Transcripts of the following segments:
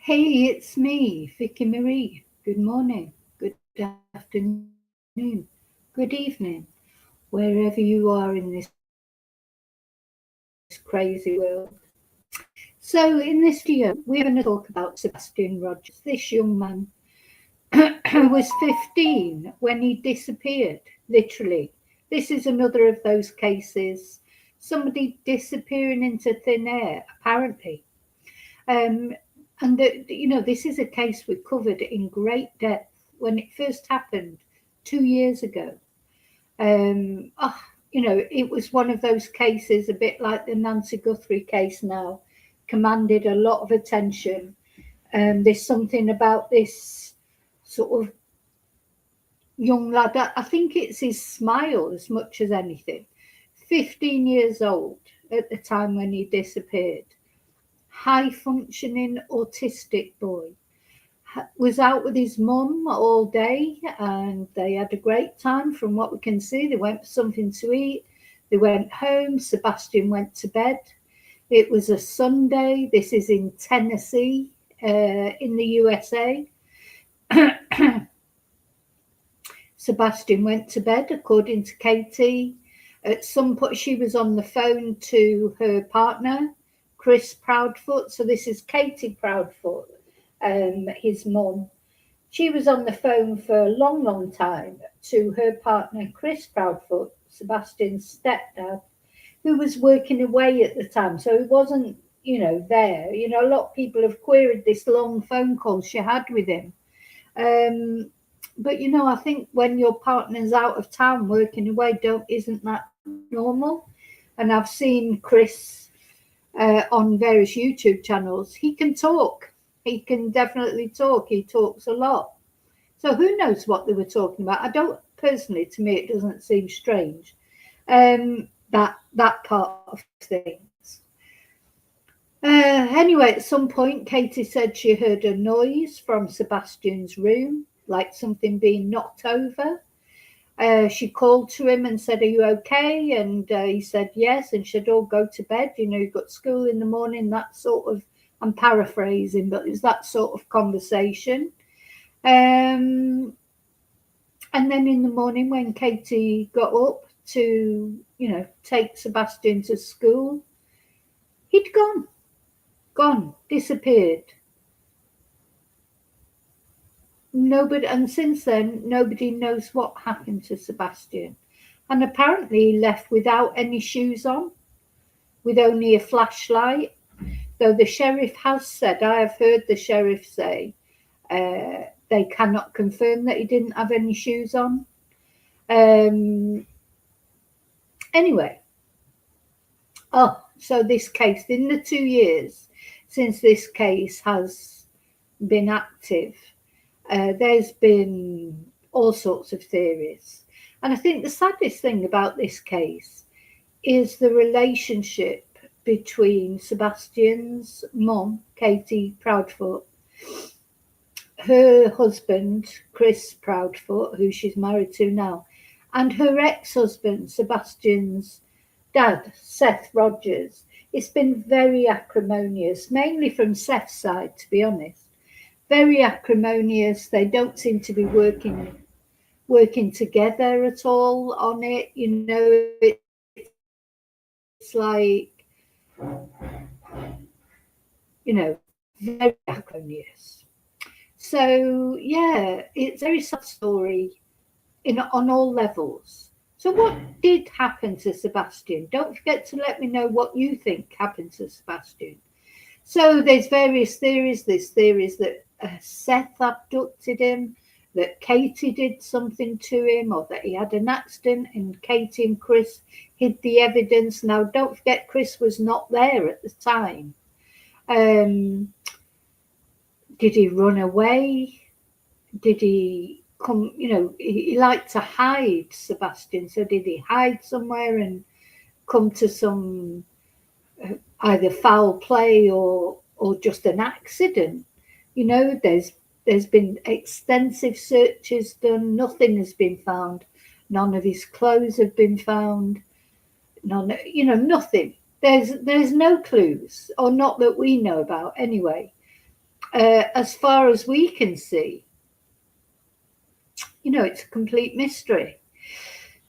Hey, it's me, Vicky Marie. Good morning, good afternoon, good evening, wherever you are in this crazy world. So, in this video, we're going to talk about Sebastian Rogers. This young man was 15 when he disappeared, literally. This is another of those cases. Somebody disappearing into thin air, apparently. Um, and this is a case we covered in great depth when it first happened 2 years ago. Um, oh, it was one of those cases, a bit like the Nancy Guthrie case now, commanded a lot of attention. There's something about this sort of young lad. I think it's his smile as much as anything. 15 years old at the time when he disappeared. High functioning autistic boy. Was out with his mum all day and they had a great time from what we can see. They went for something to eat. They went home. Sebastian went to bed. It was a Sunday. This is in Tennessee, in the USA. Sebastian went to bed, according to Katie. At some point, she was on the phone to her partner, Chris Proudfoot. So this is Katie Proudfoot, his mum. She was on the phone for a long, long time to her partner, Chris Proudfoot, Sebastian's stepdad, who was working away at the time. So he wasn't, there. A lot of people have queried this long phone call she had with him. But I think when your partner's out of town working away, isn't that normal? And I've seen Chris on various YouTube channels. He can talk. He can definitely talk. He talks a lot. So who knows what they were talking about? I don't personally. To me, it doesn't seem strange. That part of things. Anyway, at some point, Katie said she heard a noise from Sebastian's room, like something being knocked over. She called to him and said, "Are you okay?" And he said, "Yes." And she said, "Oh, go to bed. You've got school in the morning." That sort of, I'm paraphrasing, but it's that sort of conversation. Um, and then in the morning, when Katie got up to, take Sebastian to school, he'd gone, disappeared. Nobody, and since then, nobody knows what happened to Sebastian. And apparently, he left without any shoes on, with only a flashlight. Though the sheriff has said, I have heard the sheriff say, they cannot confirm that he didn't have any shoes on. Anyway, so this case, in the 2 years since this case has been active, there's been all sorts of theories. And I think the saddest thing about this case is the relationship between Sebastian's mum, Katie Proudfoot, her husband, Chris Proudfoot, who she's married to now, and her ex-husband, Sebastian's dad, Seth Rogers. It's been very acrimonious, mainly from Seth's side, to be honest. Very acrimonious. They don't seem to be working together at all on it. It's like, very acrimonious. So yeah, it's a very sad story on all levels. So what did happen to Sebastian? Don't forget to let me know what you think happened to Sebastian. So there's various theories. There's theories that Seth abducted him, that Katie did something to him, or that he had an accident and Katie and Chris hid the evidence. Now, don't forget, Chris was not there at the time. Did he run away? Did he come? He liked to hide, Sebastian. So did he hide somewhere and come to some either foul play or just an accident? There's been extensive searches done. Nothing has been found. None of his clothes have been found. Nothing. There's no clues, or not that we know about anyway. as far as we can see, it's a complete mystery.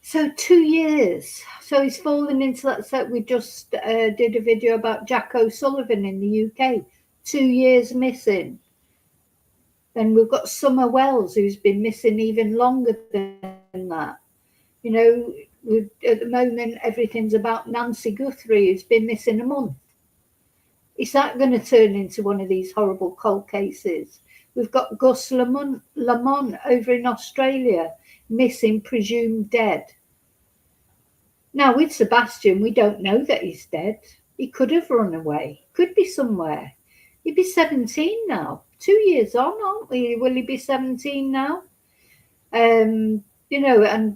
So 2 years. So he's fallen into that set. We just did a video about Jack O'Sullivan in the UK. 2 years missing. Then we've got Summer Wells, who's been missing even longer than that. At the moment, everything's about Nancy Guthrie, who's been missing a month. Is that going to turn into one of these horrible cold cases? We've got Gus Lamont over in Australia, missing, presumed dead. Now, with Sebastian, we don't know that he's dead. He could have run away, could be somewhere. He'd be 17 now. 2 years on, aren't we? Will he be 17 now? And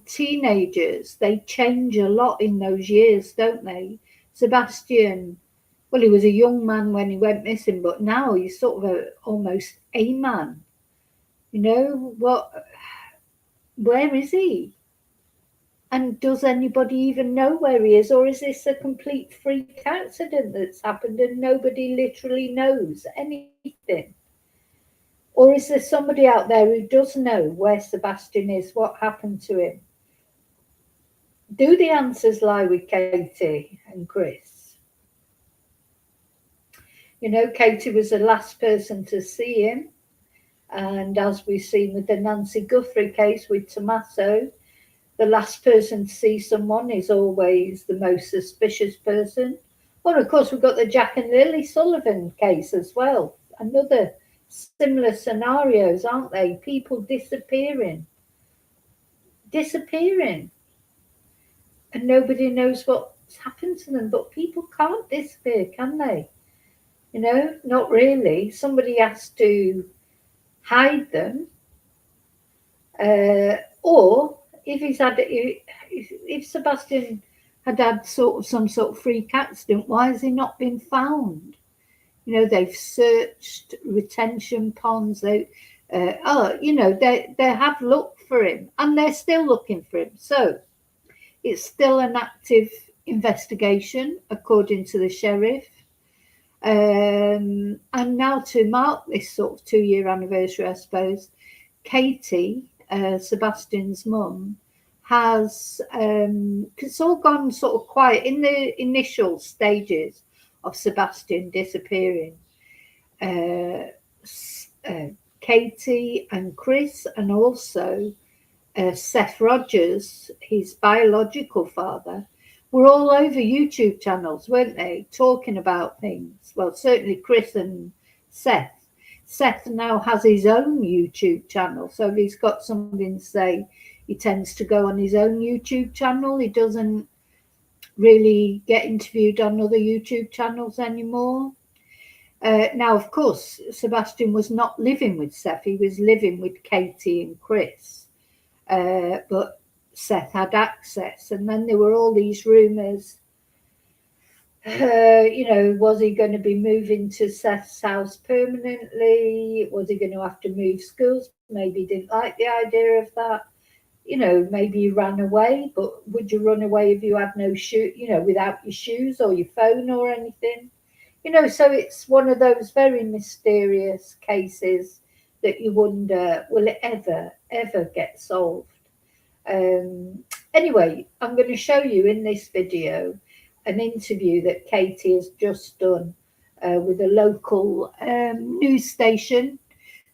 teenagers, they change a lot in those years, don't they? Sebastian, well, he was a young man when he went missing, but now he's sort of almost a man. Where is he? And does anybody even know where he is? Or is this a complete freak accident that's happened and nobody literally knows anything? Or is there somebody out there who does know where Sebastian is, what happened to him? Do the answers lie with Katie and Chris? Katie was the last person to see him. And as we've seen with the Nancy Guthrie case with Tommaso, the last person to see someone is always the most suspicious person. Well, of course, we've got the Jack and Lily Sullivan case as well. Another similar scenarios, aren't they? People disappearing. And nobody knows what's happened to them. But people can't disappear, can they? Not really. Somebody has to hide them. Or if Sebastian had some sort of freak accident, why has he not been found? They've searched retention ponds. They have looked for him, and they're still looking for him. So it's still an active investigation, according to the sheriff. And now to mark this sort of 2-year anniversary, I suppose, Katie, Sebastian's mum, has it's all gone sort of quiet in the initial stages of Sebastian disappearing. Katie and Chris, and also Seth Rogers, his biological father, were all over YouTube channels, weren't they, talking about things? Well, certainly Chris and Seth. Seth now has his own YouTube channel, so if he's got something to say, he tends to go on his own YouTube channel. He doesn't really get interviewed on other YouTube channels anymore. Now, of course, Sebastian was not living with Seth. He was living with Katie and Chris. But Seth had access. And then there were all these rumours, was he going to be moving to Seth's house permanently? Was he going to have to move schools? Maybe he didn't like the idea of that. Maybe he ran away, but would you run away if you had no shoe, without your shoes or your phone or anything? So it's one of those very mysterious cases that you wonder, will it ever get solved? Anyway, I'm going to show you in this video an interview that Katie has just done with a local news station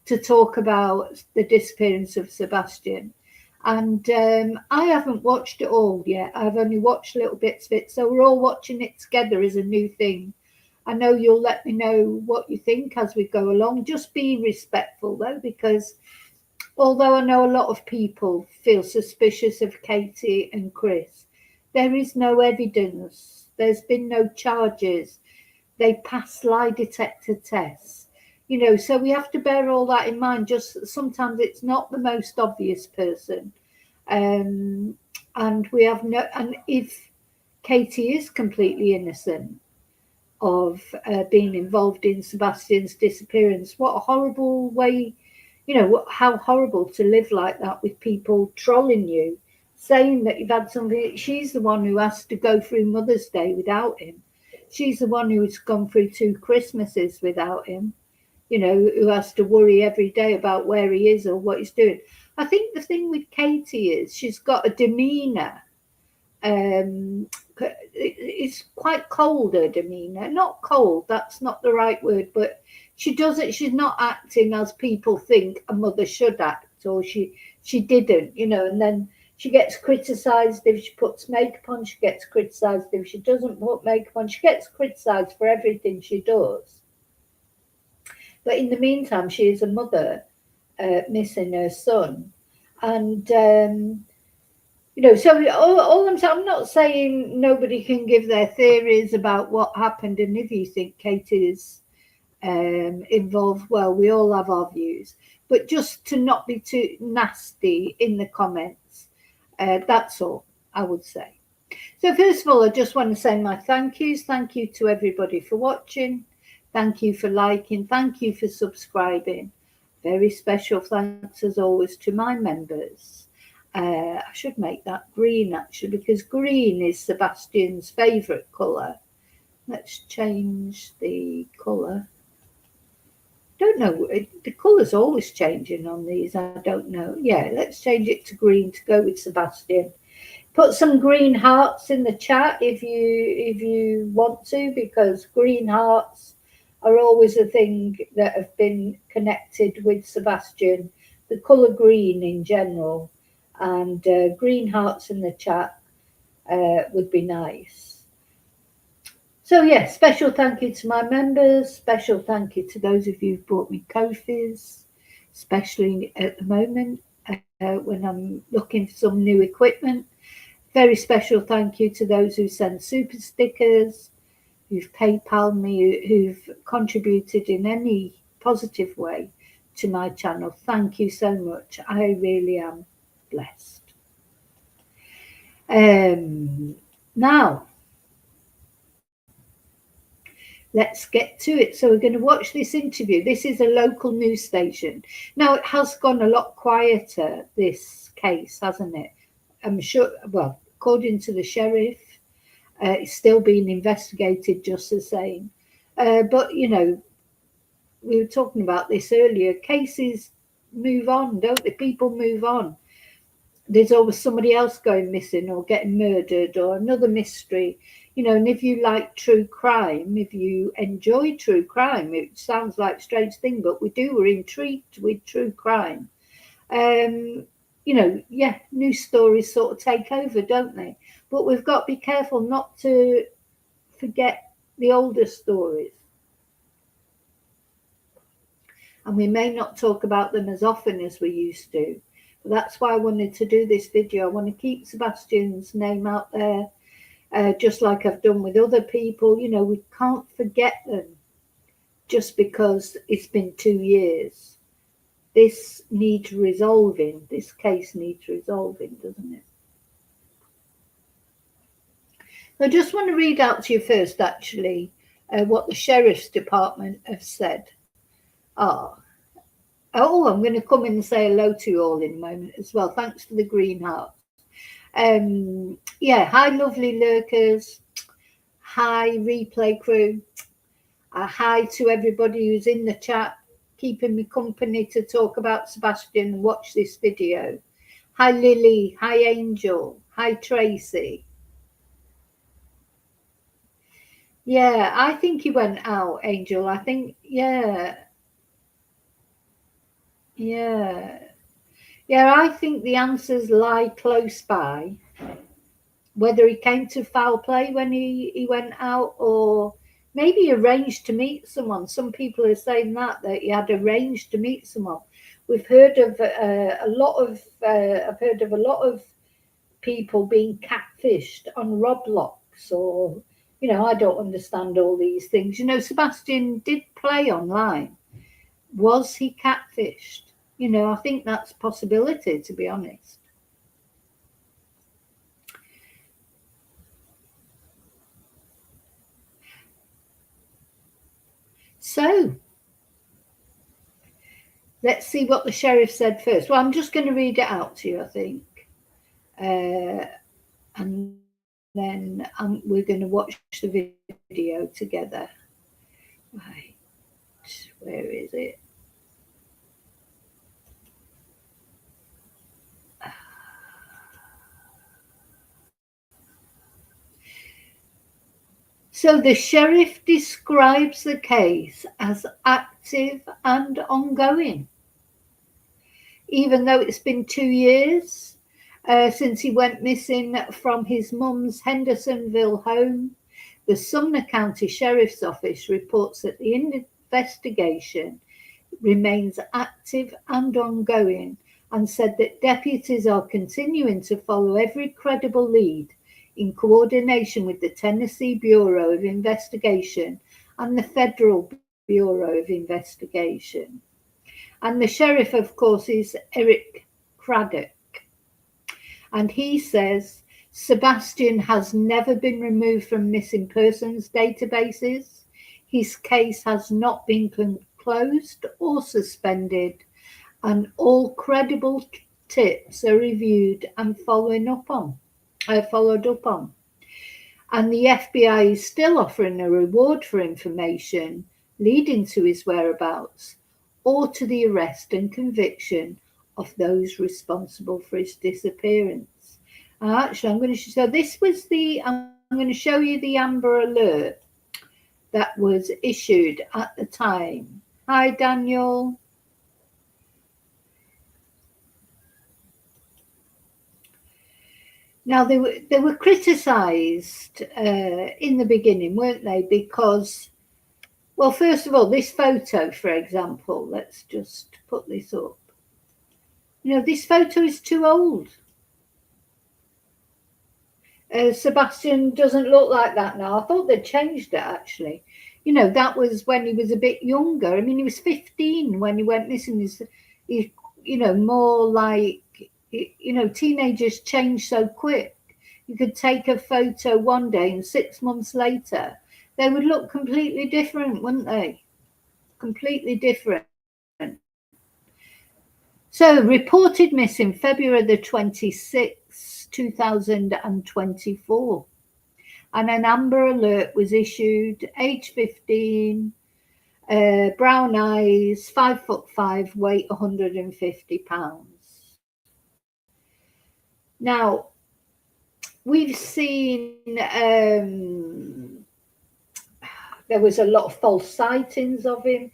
to talk about the disappearance of Sebastian. And I haven't watched it all yet. I've only watched little bits of it. So we're all watching it together as a new thing. I know you'll let me know what you think as we go along. Just be respectful, though, because although I know a lot of people feel suspicious of Katie and Chris, there is no evidence. There's been no charges. They passed lie detector tests. So we have to bear all that in mind. Just sometimes it's not the most obvious person. And we have and if Katie is completely innocent of being involved in Sebastian's disappearance, what a horrible way, how horrible to live like that with people trolling you, saying that you've had something. She's the one who has to go through Mother's Day without him. She's the one who's gone through 2 Christmases without him. you know, who has to worry every day about where he is or what he's doing. I think the thing with Katie is she's got a demeanour. Um, it's quite cold, her demeanour. Not cold, that's not the right word, but she doesn't. She's not acting as people think a mother should act, or she didn't, you know. And then she gets criticised if she puts makeup on. She gets criticised if she doesn't put makeup on. She gets criticised for everything she does. But in the meantime, she is a mother missing her son, and you know. So all I'm not saying nobody can give their theories about what happened, and if you think Kate is involved, well, we all have our views, but just to not be too nasty in the comments. That's all I would say. So first of all, I just want to say my thank yous. Thank you to everybody for watching. Thank you for liking. Thank you for subscribing. Very special thanks as always to my members. I should make that green actually, because green is Sebastian's favourite colour. Let's change the colour. Don't know, the colour's always changing on these. I don't know. Yeah, let's change it to green to go with Sebastian. Put some green hearts in the chat if you want to, because green hearts are always a thing that have been connected with Sebastian, the colour green in general, and green hearts in the chat would be nice. So yeah, special thank you to my members, special thank you to those of you who've bought me Ko-fis, especially at the moment when I'm looking for some new equipment. Very special thank you to those who send super stickers, who've PayPal me, who've contributed in any positive way to my channel. Thank you so much. I really am blessed. Now, let's get to it. So we're going to watch this interview. This is a local news station. Now, it has gone a lot quieter, this case, hasn't it? I'm sure, well, according to the sheriff, it's still being investigated just the same. But, you know, we were talking about this earlier. Cases move on, don't they? People move on. There's always somebody else going missing or getting murdered or another mystery, you know. And if you like true crime, if you enjoy true crime, it sounds like a strange thing, but we do, we're intrigued with true crime. You know, yeah, new stories sort of take over, don't they? But we've got to be careful not to forget the older stories. And we may not talk about them as often as we used to. But that's why I wanted to do this video. I want to keep Sebastian's name out there, just like I've done with other people. You know, we can't forget them just because it's been 2 years. This needs resolving. This case needs resolving, doesn't it? I just want to read out to you first, actually, what the Sheriff's Department have said. Oh, I'm going to come in and say hello to you all in a moment as well. Thanks for the green heart. Yeah, hi, lovely lurkers. Hi, replay crew. Hi to everybody who's in the chat, keeping me company to talk about Sebastian and watch this video. Hi, Lily. Hi, Angel. Hi, Tracy. Yeah, I think he went out, Angel. I think, yeah. Yeah. Yeah, I think the answers lie close by. Whether he came to foul play when he went out, or maybe he arranged to meet someone. Some people are saying that he had arranged to meet someone. We've heard of a lot of, I've heard of a lot of people being catfished on Roblox, or, you know, I don't understand all these things. You know, Sebastian did play online. Was he catfished? You know, I think that's a possibility, to be honest. So, let's see what the sheriff said first. Well, I'm just going to read it out to you, I think. And then we're going to watch the video together. Right. Where is it? So the sheriff describes the case as active and ongoing, even though it's been 2 years since he went missing from his mum's Hendersonville home. The Sumner County Sheriff's Office reports that the investigation remains active and ongoing, and said that deputies are continuing to follow every credible lead in coordination with the Tennessee Bureau of Investigation and the Federal Bureau of Investigation. And the sheriff, of course, is Eric Craddock. And he says Sebastian has never been removed from missing persons databases. His case has not been closed or suspended, and all credible tips are reviewed and followed up on. And the FBI is still offering a reward for information leading to his whereabouts or to the arrest and conviction of those responsible for his disappearance. Actually, I'm going to show you the Amber Alert that was issued at the time. Hi, Daniel. Now, they were criticised in the beginning, weren't they? Because, well, first of all, this photo, for example, let's just put this up. This photo is too old. Sebastian doesn't look like that now. I thought they'd changed it, actually. That was when he was a bit younger. I mean, he was 15 when he went missing. He's more like, teenagers change so quick. You could take a photo one day and 6 months later, they would look completely different, wouldn't they? Completely different. So, reported missing February the 26th, 2024. And an Amber Alert was issued, age 15, brown eyes, 5'5", weight 150 pounds. Now, we've seen there was a lot of false sightings of him.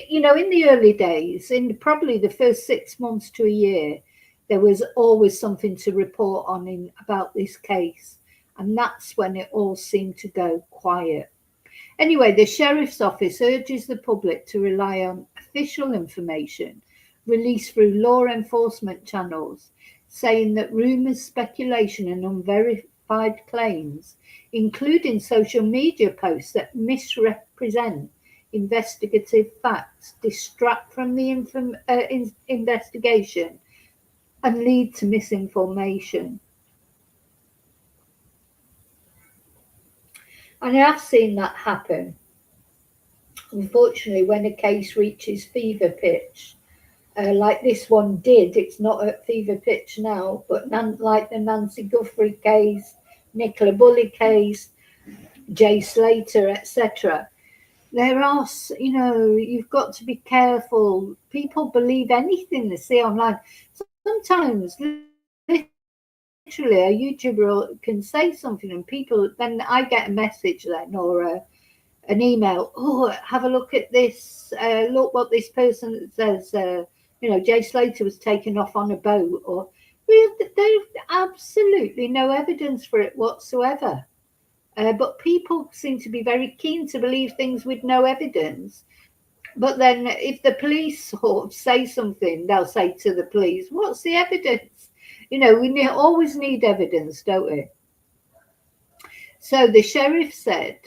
In the early days, in probably the first 6 months to a year, there was always something to report on about this case. And that's when it all seemed to go quiet. Anyway, the sheriff's office urges the public to rely on official information released through law enforcement channels, saying that rumours, speculation and unverified claims, including social media posts that misrepresent investigative facts, distract from the investigation and lead to misinformation. And I have seen that happen. Unfortunately, when a case reaches fever pitch, like this one did, it's not at fever pitch now, but like the Nancy Guthrie case, Nicola Bulley case, Jay Slater, etc. There are, you've got to be careful. People believe anything they see online. Sometimes, literally, a YouTuber can say something and people, then I get a message then or an email, have a look at this, look what this person says, Jay Slater was taken off on a boat, or there's absolutely no evidence for it whatsoever. But people seem to be very keen to believe things with no evidence. But then if the police sort of say something, they'll say to the police, what's the evidence? We always need evidence, don't we? So the sheriff said,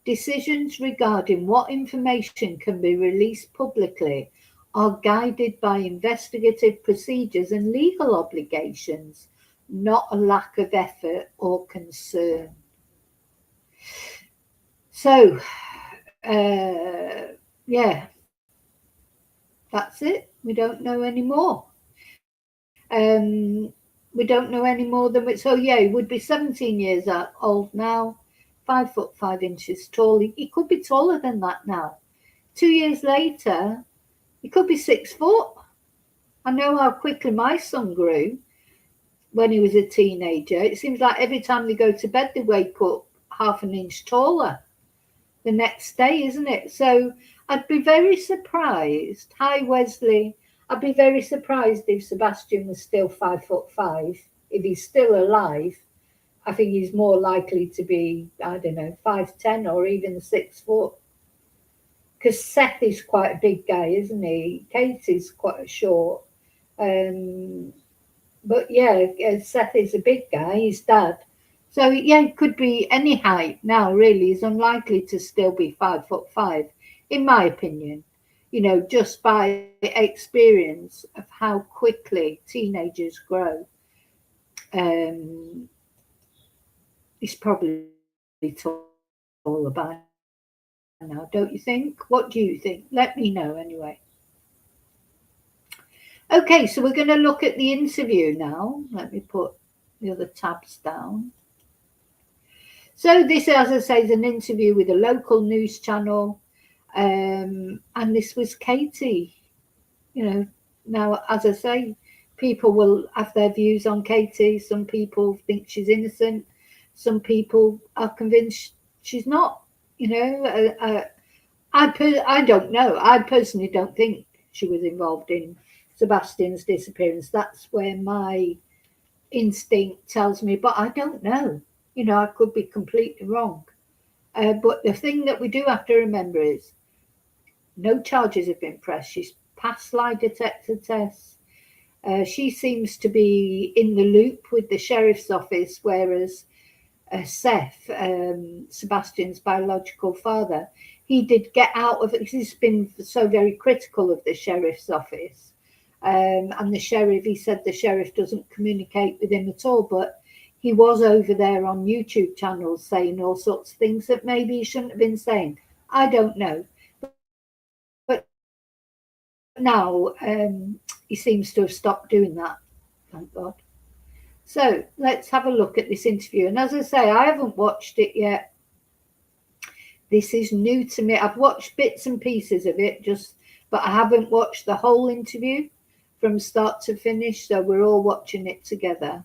decisions regarding what information can be released publicly are guided by investigative procedures and legal obligations, not a lack of effort or concern. So, that's it. We don't know anymore. We don't know any more than it. So he would be 17 years old now, 5'5" tall. He could be taller than that now. 2 years later, he could be 6 foot. I know how quickly my son grew when he was a teenager. It seems like every time they go to bed, they wake up half an inch taller the next day, isn't it? So I'd be very surprised. Hi, Wesley. I'd be very surprised if Sebastian was still 5'5". If he's still alive, I think he's more likely to be, I don't know, 5'10" or even 6 foot. Because Seth is quite a big guy, isn't he? Katie's quite short. Um, but yeah, Seth is a big guy, his dad. So yeah, it could be any height now, really. Is unlikely to still be 5'5", in my opinion. Just by experience of how quickly teenagers grow. Um, he's probably taller by now, don't you think? What do you think? Let me know anyway. Okay, so we're going to look at the interview now. Let me put the other tabs down. So this, as I say, is an interview with a local news channel, and this was Katie. You know, now as I say, people will have their views on Katie. Some people think she's innocent. Some people are convinced she's not. You know, I don't know. I personally don't think she was involved in Sebastian's disappearance. That's where my instinct tells me, but I don't know. I could be completely wrong. But the thing that we do have to remember is no charges have been pressed. She's passed lie detector tests. She seems to be in the loop with the sheriff's office, whereas Seth, Sebastian's biological father, he did get out of it because he's been so very critical of the sheriff's office. And the sheriff, he said the sheriff doesn't communicate with him at all, but he was over there on YouTube channels saying all sorts of things that maybe he shouldn't have been saying. I don't know. But now he seems to have stopped doing that, thank God. So let's have a look at this interview. And as I say, I haven't watched it yet. This is new to me. I've watched bits and pieces of it, but I haven't watched the whole interview from start to finish. So we're all watching it together.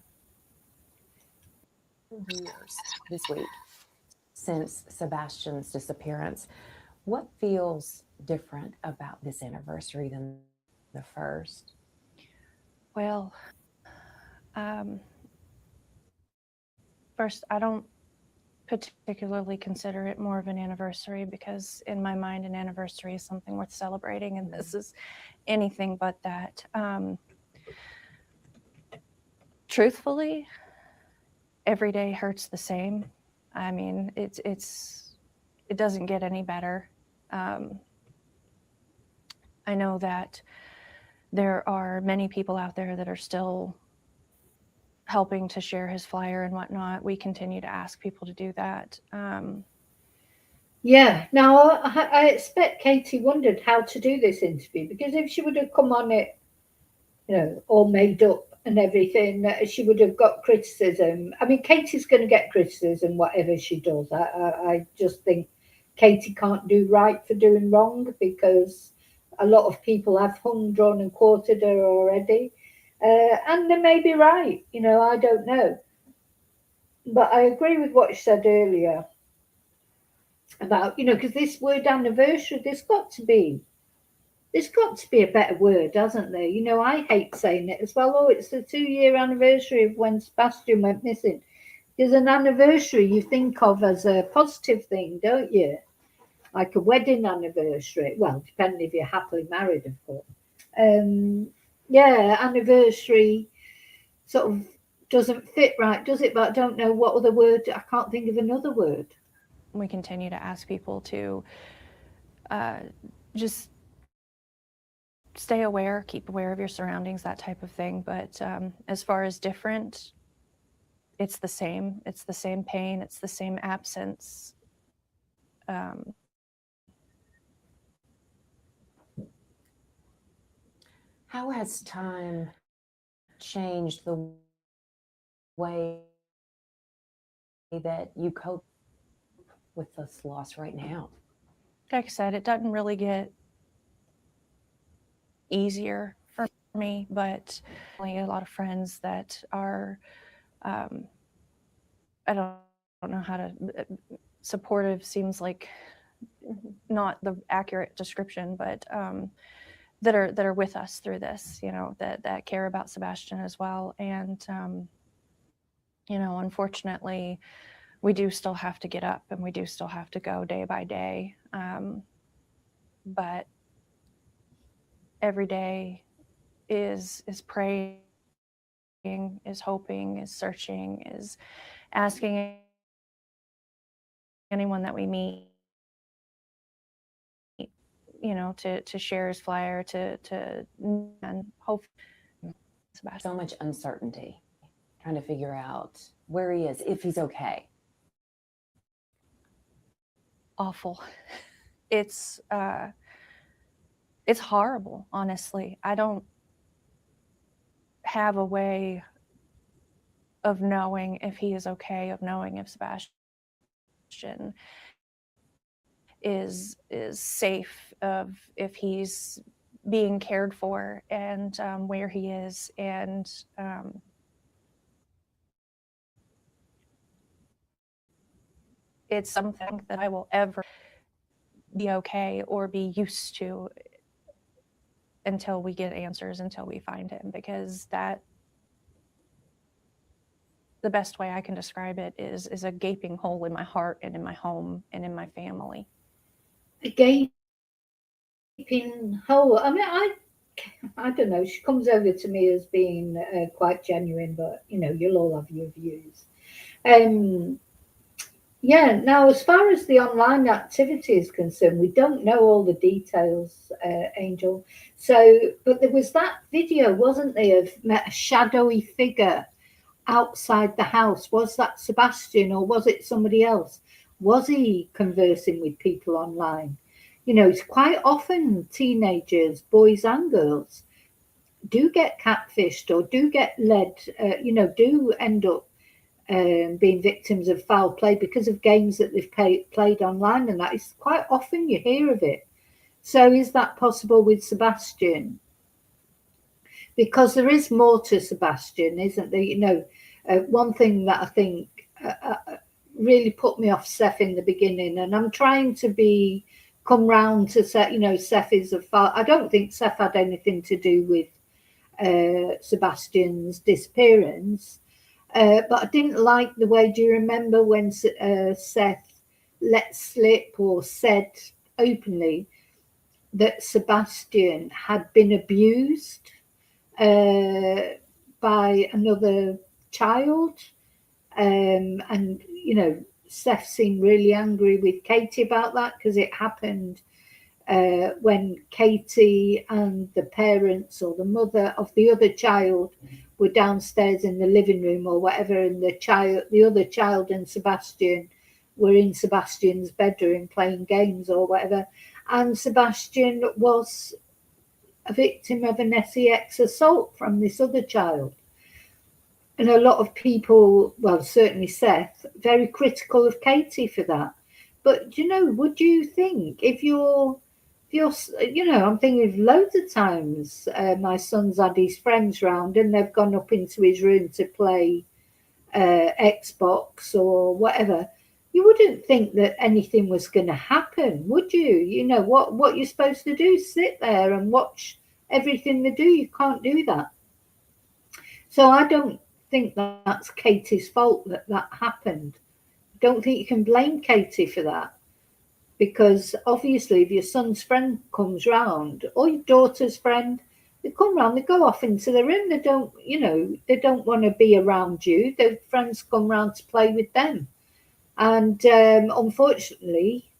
Years this week since Sebastian's disappearance. What feels different about this anniversary than the first? Well, first, I don't particularly consider it more of an anniversary because, in my mind, an anniversary is something worth celebrating, and this is anything but that. Truthfully, every day hurts the same. I mean, it doesn't get any better. Um, I know that there are many people out there that are still helping to share his flyer and whatnot. We continue to ask people to do that. Yeah, now I expect Katie wondered how to do this interview because if she would have come on it, all made up and everything, she would have got criticism. I mean, Katie's going to get criticism whatever she does. I just think Katie can't do right for doing wrong because a lot of people have hung, drawn, and quartered her already. And they may be right, I don't know. But I agree with what you said earlier about, because this word anniversary, there's got to be a better word, hasn't there? I hate saying it as well. Oh, it's the 2 year anniversary of when Sebastian went missing. Because an anniversary you think of as a positive thing, don't you? Like a wedding anniversary. Well, depending if you're happily married, of course. Um, yeah, anniversary sort of doesn't fit right, does it? But I don't know what other word. I can't think of another word. We continue to ask people to uh, just stay aware, keep aware of your surroundings, that type of thing. But as far as different, it's the same. It's the same pain. It's the same absence. How has time changed the way that you cope with this loss right now? like I said, it doesn't really get easier for me, but only a lot of friends that are, I don't know how to, supportive seems like not the accurate description, but that are with us through this, that care about Sebastian as well. And unfortunately, we do still have to get up and we do still have to go day by day. But every day is praying, is hoping, is searching, is asking anyone that we meet, to share his flyer, to and hope. Sebastian. So much uncertainty, trying to figure out where he is, if he's okay. Awful. It's horrible, honestly. I don't have a way of knowing if he is okay, of knowing if Sebastian is safe, of if he's being cared for, and where he is. And it's something that I will ever be okay or be used to until we get answers, until we find him, because that, the best way I can describe it is a gaping hole in my heart and in my home and in my family. A gaping hole. I mean, I don't know. She comes over to me as being quite genuine, but you'll all have your views. Yeah. Now, as far as the online activity is concerned, we don't know all the details, Angel. So, but there was that video, wasn't there, of a shadowy figure outside the house. Was that Sebastian or was it somebody else? Was he conversing with people online? It's quite often teenagers, boys and girls, do get catfished or do get led, do end up being victims of foul play because of games that they've played online, and that is quite often you hear of it. So is that possible with Sebastian? Because there is more to Sebastian, isn't there? One thing that I think really put me off Seth in the beginning, and I'm trying to come round to Seth. Seth is I don't think Seth had anything to do with Sebastian's disappearance, but I didn't like the way. Do you remember when Seth let slip or said openly that Sebastian had been abused by another child? And Seth seemed really angry with Katie about that, because it happened when Katie and the parents or the mother of the other child were downstairs in the living room or whatever, and the other child and Sebastian were in Sebastian's bedroom playing games or whatever, and Sebastian was a victim of an sex assault from this other child. And a lot of people, well, certainly Seth, very critical of Katie for that. But would you think if you're, I'm thinking of loads of times my son's had his friends round and they've gone up into his room to play Xbox or whatever. You wouldn't think that anything was going to happen, would you? What you're supposed to do, sit there and watch everything they do. You can't do that. So I don't think that's Katie's fault that happened. Don't think you can blame Katie for that, because obviously if your son's friend comes round or your daughter's friend, they come round, they go off into the room. They don't want to be around you. Their friends come round to play with them. And unfortunately,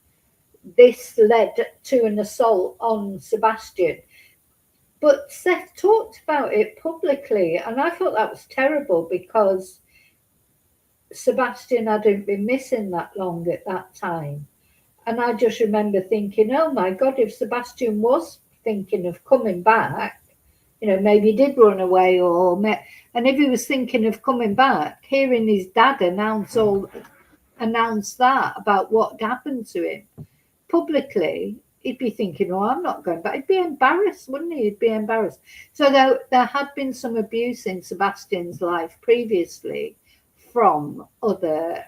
this led to an assault on Sebastian. But Seth talked about it publicly, and I thought that was terrible, because Sebastian hadn't been missing that long at that time. And I just remember thinking, oh my God, if Sebastian was thinking of coming back, maybe he did run away and if he was thinking of coming back, hearing his dad announce that about what happened to him, publicly, he'd be thinking, oh, I'm not going back. He'd be embarrassed, wouldn't he? He'd be embarrassed. So there had been some abuse in Sebastian's life previously from other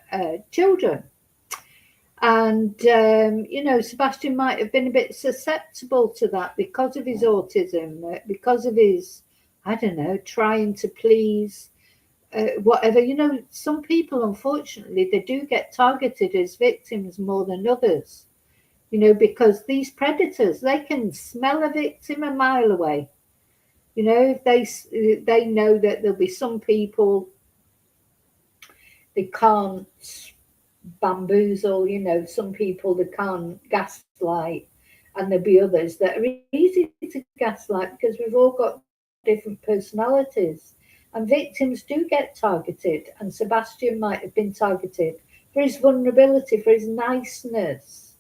children. And, Sebastian might have been a bit susceptible to that because of his autism, because of his, I don't know, trying to please whatever. Some people, unfortunately, they do get targeted as victims more than others, because these predators, they can smell a victim a mile away. If they know that there'll be some people they can't bamboozle, some people they can't gaslight, and there'll be others that are easy to gaslight because we've all got different personalities. And victims do get targeted, and Sebastian might have been targeted for his vulnerability, for his niceness.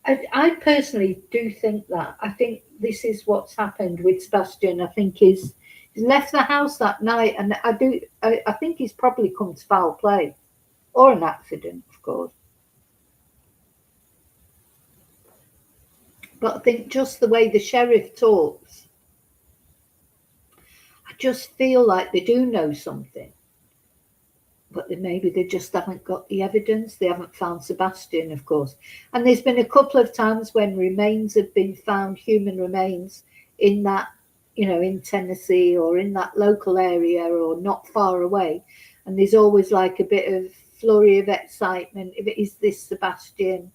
I personally do think that. I think this is what's happened with Sebastian. I think he's left the house that night, and I think he's probably come to foul play or an accident, of course. But I think just the way the sheriff talks, I just feel like they do know something, but maybe they just haven't got the evidence. They haven't found Sebastian, of course. And there's been a couple of times when remains have been found, human remains, in that, in Tennessee or in that local area or not far away. And there's always like a bit of flurry of excitement. If it is this Sebastian,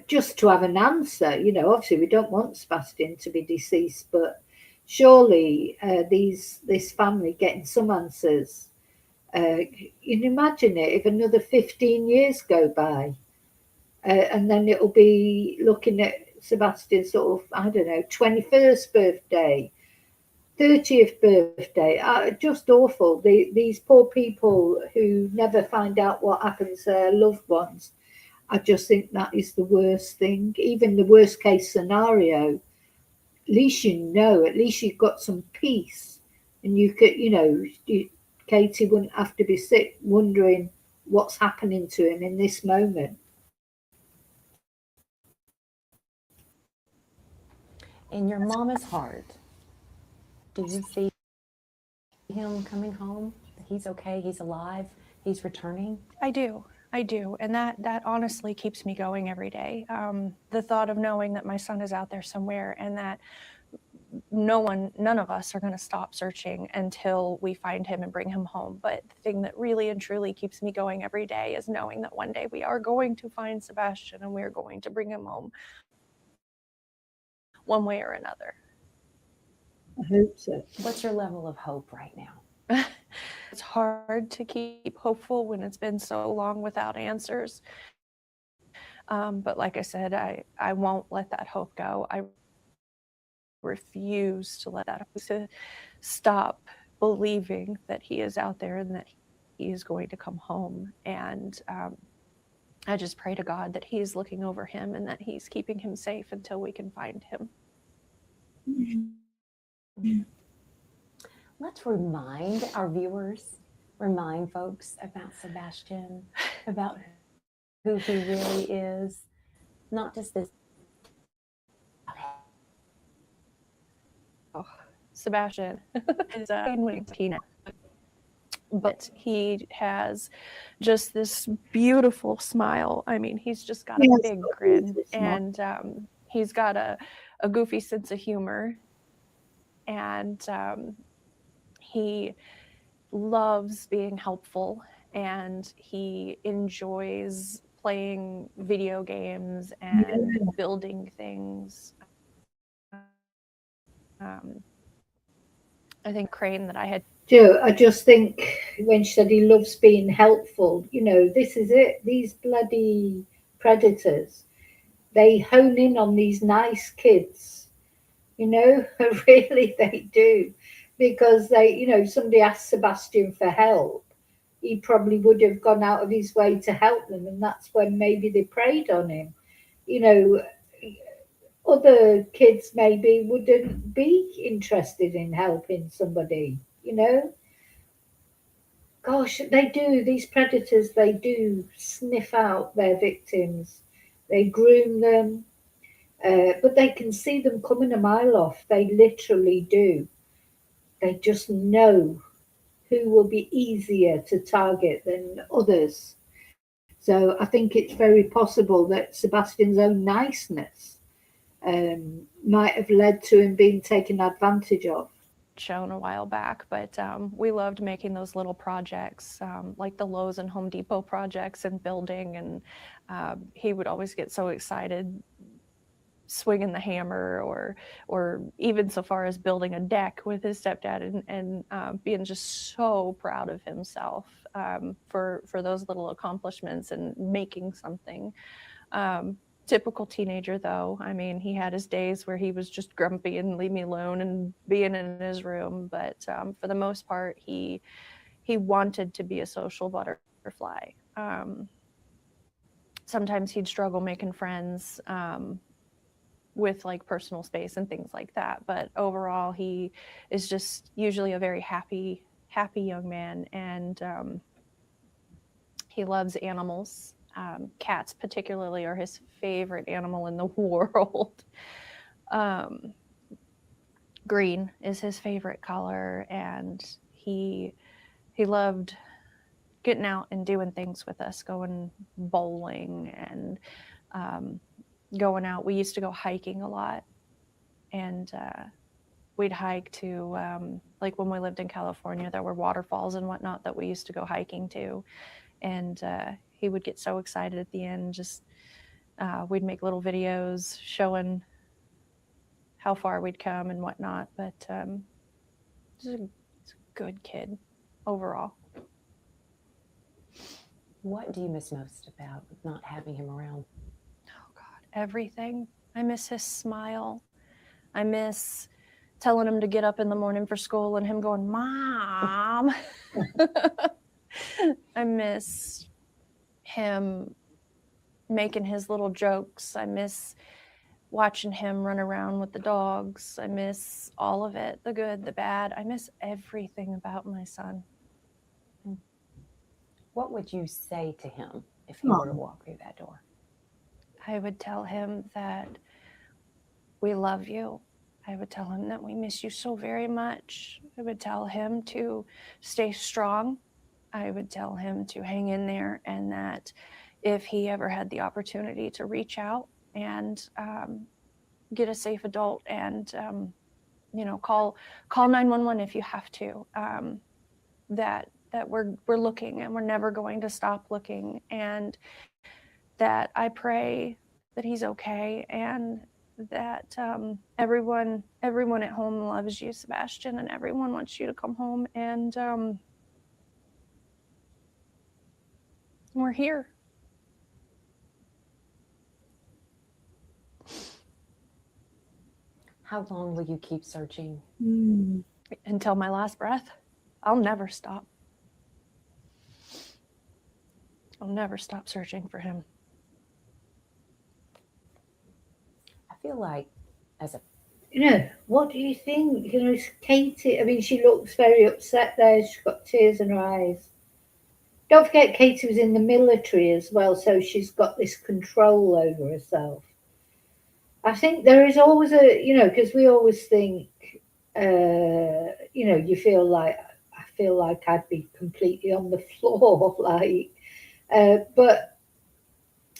just to have an answer, obviously we don't want Sebastian to be deceased, but surely this family getting some answers. You can imagine it if another 15 years go by, and then it'll be looking at Sebastian's sort of, I don't know, 21st birthday, 30th birthday. Just awful. These poor people who never find out what happens to their loved ones. I just think that is the worst thing. Even the worst case scenario, at least at least you've got some peace, and you could, Katie wouldn't have to be sick wondering what's happening to him in this moment. In your mama's heart, do you see him coming home? He's okay, he's alive, he's returning? I do. And that honestly keeps me going every day. The thought of knowing that my son is out there somewhere and that none of us are going to stop searching until we find him and bring him home. But the thing that really and truly keeps me going every day is knowing that one day we are going to find Sebastian and we're going to bring him home one way or another. I hope so. What's your level of hope right now? It's hard to keep hopeful when it's been so long without answers. But like I said, I won't let that hope go. I refuse to let that to stop believing that he is out there and that he is going to come home. And I just pray to God that he is looking over him and that he's keeping him safe until we can find him. Mm-hmm. Let's remind our viewers, remind folks about Sebastian, about who he really is, not just this. Oh, Sebastian is a peanut, but he has just this beautiful smile. I mean, he's just got a big grin, and he's got a goofy sense of humor, and he loves being helpful, and he enjoys playing video games and building things. I think Crane that I had. Joe, I just think when she said he loves being helpful, this is it. These bloody predators, they hone in on these nice kids, really they do. Because somebody asked Sebastian for help, he probably would have gone out of his way to help them. And that's when maybe they preyed on him. Other kids maybe wouldn't be interested in helping somebody, God, Gosh, they do. These predators, they do sniff out their victims. They groom them, but they can see them coming a mile off. They literally do. They just know who will be easier to target than others. So I think it's very possible that Sebastian's own niceness might have led to him being taken advantage of. Shown a while back, but we loved making those little projects, like the Lowe's and Home Depot projects and building, and he would always get so excited swinging the hammer, or even so far as building a deck with his stepdad, and being just so proud of himself for those little accomplishments and making something. Typical teenager, though. I mean, he had his days where he was just grumpy and leave me alone and being in his room, but for the most part, he wanted to be a social butterfly. Sometimes he'd struggle making friends with like personal space and things like that, but overall, he is just usually a very happy young man, and he loves animals. Cats particularly are his favorite animal in the world. Green is his favorite color, and he loved getting out and doing things with us, going bowling and going out. We used to go hiking a lot, and we'd hike to like when we lived in California, there were waterfalls and whatnot that we used to go hiking to, and he would get so excited at the end. Just we'd make little videos showing how far we'd come and whatnot. But he's a good kid overall. What do you miss most about not having him around? Oh God, everything. I miss his smile. I miss telling him to get up in the morning for school and him going, "Mom." I miss him making his little jokes. I miss watching him run around with the dogs. I miss all of it, the good, the bad. I miss everything about my son. What would you say to him if he were to walk through that door? I would tell him that we love you. I would tell him that we miss you so very much. I would tell him to stay strong. I would tell him to hang in there, and that if he ever had the opportunity to reach out and get a safe adult and call 911 if you have to, that we're looking, and we're never going to stop looking, and that I pray that he's okay, and that everyone at home loves you, Sebastian, and everyone wants you to come home, and we're here. How long will you keep searching? Until my last breath. I'll never stop. I'll never stop searching for him. I feel like as a What do you think? It's Katie. I mean, she looks very upset there. She's got tears in her eyes. Don't forget, Katie was in the military as well, so she's got this control over herself. I think there is always because we always think, you feel like, I feel like I'd be completely on the floor, but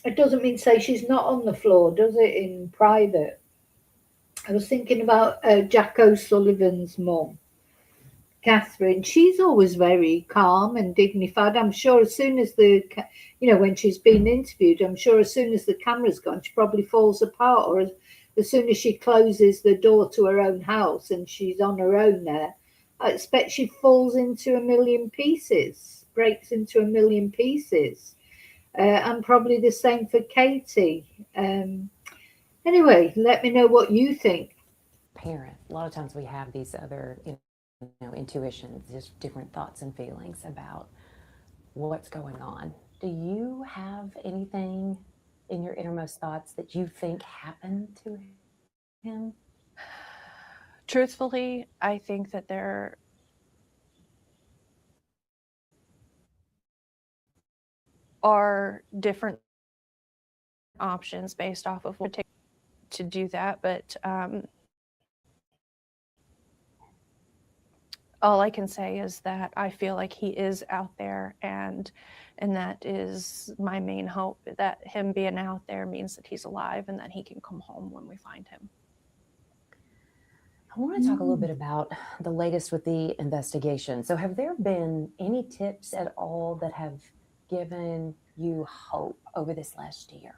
it doesn't mean to say she's not on the floor, does it, in private? I was thinking about Jack O'Sullivan's mum, Catherine. She's always very calm and dignified. I'm sure as soon as when she's been interviewed, I'm sure as soon as the camera's gone, she probably falls apart, or as soon as she closes the door to her own house and she's on her own there, I expect she falls into a million pieces, breaks into a million pieces. And probably the same for Katie. Anyway, let me know what you think. parent, a lot of times we have these other, intuitions, just different thoughts and feelings about what's going on. Do you have anything in your innermost thoughts that you think happened to him? Truthfully, I think that there are different options based off of what it takes to do that, but all I can say is that I feel like he is out there, and that is my main hope, that him being out there means that he's alive and that he can come home when we find him. I want to talk a little bit about the latest with the investigation. So have there been any tips at all that have given you hope over this last year?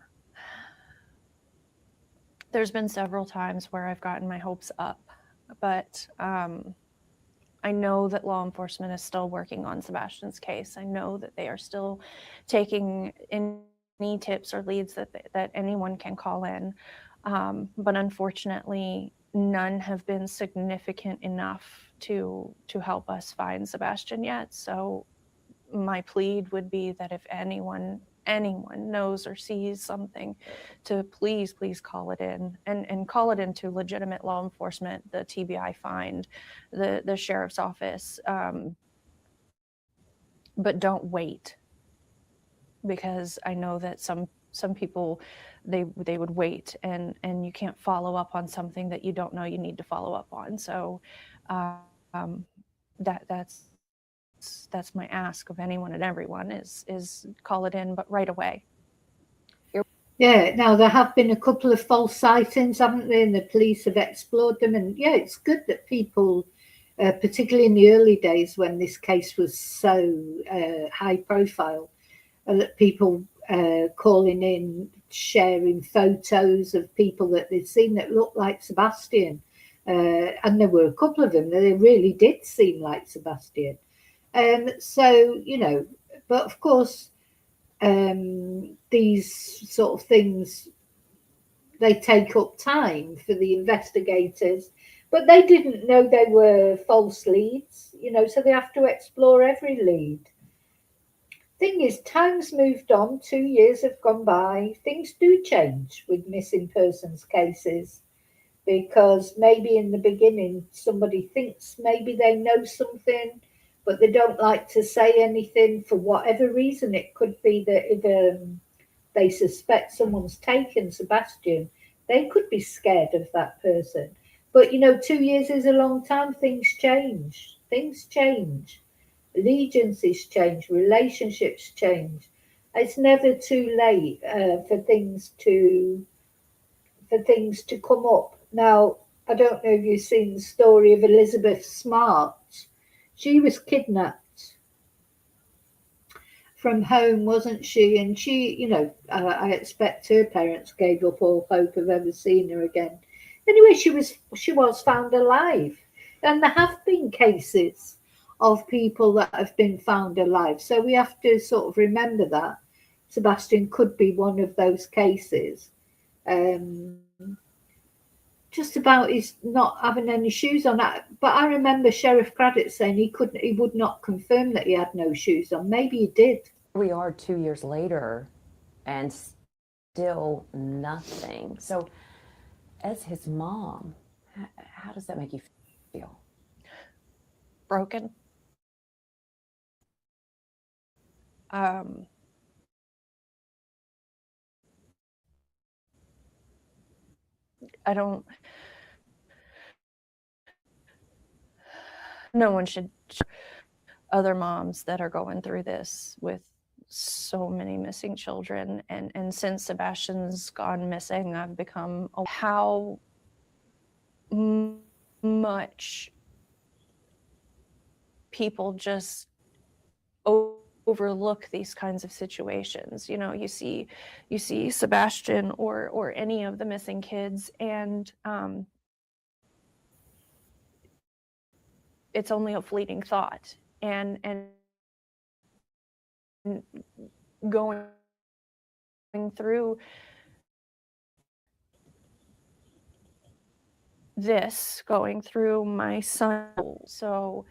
There's been several times where I've gotten my hopes up, but I know that law enforcement is still working on Sebastian's case. I know that they are still taking any tips or leads that anyone can call in. But unfortunately, none have been significant enough to help us find Sebastian yet. So my plead would be that if anyone knows or sees something, to please call it in, and call it into legitimate law enforcement, the TBI find, the sheriff's office, but don't wait, because I know that some people, they would wait, and you can't follow up on something that you don't know you need to follow up on. So that's my ask of anyone and everyone, is call it in, but right away. Yeah, now there have been a couple of false sightings, haven't there? And the police have explored them. And yeah, it's good that people, particularly in the early days when this case was so high profile, that people calling in, sharing photos of people that they'd seen that looked like Sebastian. And there were a couple of them that they really did seem like Sebastian. So, you know, but of course, these sort of things, they take up time for the investigators, but they didn't know they were false leads, you know, so they have to explore every lead. Thing is, time's moved on, 2 years have gone by, things do change with missing persons cases, because maybe in the beginning somebody thinks maybe they know something, but they don't like to say anything for whatever reason. It could be that if they suspect someone's taken Sebastian, they could be scared of that person. But you know, 2 years is a long time. Things change. Things change. Allegiances change. Relationships change. It's never too late for things to come up. Now, I don't know if you've seen the story of Elizabeth Smart. She was kidnapped from home, wasn't she? And she, you know, I expect her parents gave up all hope of ever seeing her again. Anyway, she was found alive, and there have been cases of people that have been found alive. So we have to sort of remember that Sebastian could be one of those cases. Just about his not having any shoes on. But I remember Sheriff Craddock saying he would not confirm that he had no shoes on. Maybe he did. We are 2 years later and still nothing. So as his mom, how does that make you feel? Broken. No one should, other moms that are going through this with so many missing children. And since Sebastian's gone missing, I've become how much people just overlook these kinds of situations. You know, you see Sebastian or any of the missing kids, and it's only a fleeting thought, and going through this, going through my son. So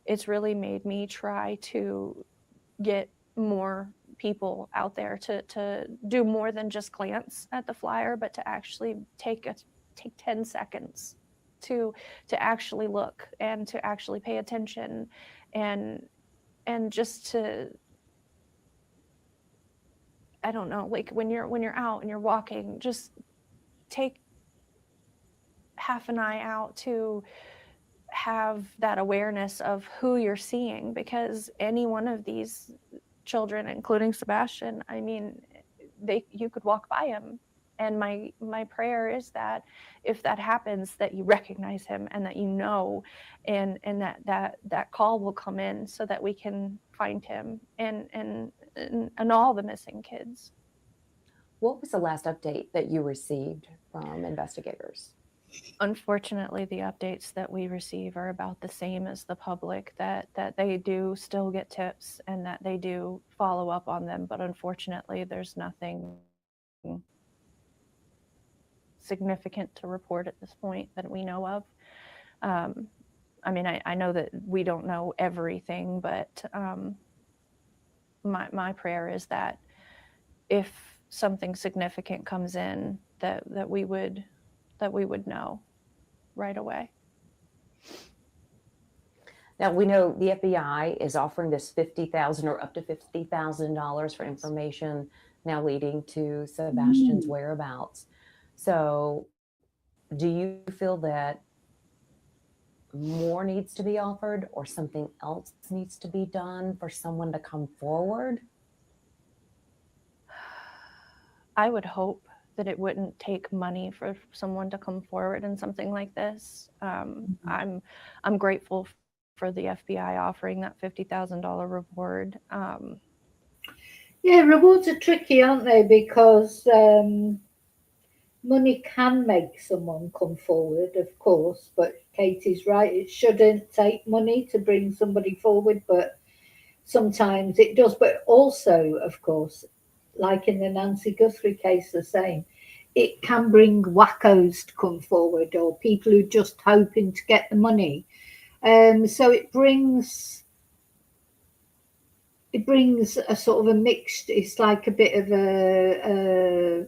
it's really made me try to get more people out there to do more than just glance at the flyer, but to actually take 10 seconds to actually look and to actually pay attention, and just to I don't know, like when you're out and you're walking, just take half an eye out to have that awareness of who you're seeing, because any one of these children, including Sebastian, I mean, you could walk by him. And my prayer is that if that happens, that you recognize him and that you know, and that call will come in so that we can find him and all the missing kids. What was the last update that you received from investigators? Unfortunately, the updates that we receive are about the same as the public, that they do still get tips and that they do follow up on them. But unfortunately, there's nothing significant to report at this point that we know of. I mean, I know that we don't know everything, but my prayer is that if something significant comes in, that we would know right away. Now, we know the FBI is offering this $50,000 or up to $50,000 for information now leading to Sebastian's whereabouts. So do you feel that more needs to be offered or something else needs to be done for someone to come forward? I would hope that it wouldn't take money for someone to come forward in something like this. I'm grateful for the FBI offering that $50,000 reward. Yeah, rewards are tricky, aren't they? Because money can make someone come forward, of course, but Katie's right. It shouldn't take money to bring somebody forward, but sometimes it does. But also, of course, like in the Nancy Guthrie case, the same. It can bring wackos to come forward or people who are just hoping to get the money. So it brings a sort of a mixed. It's like a bit of a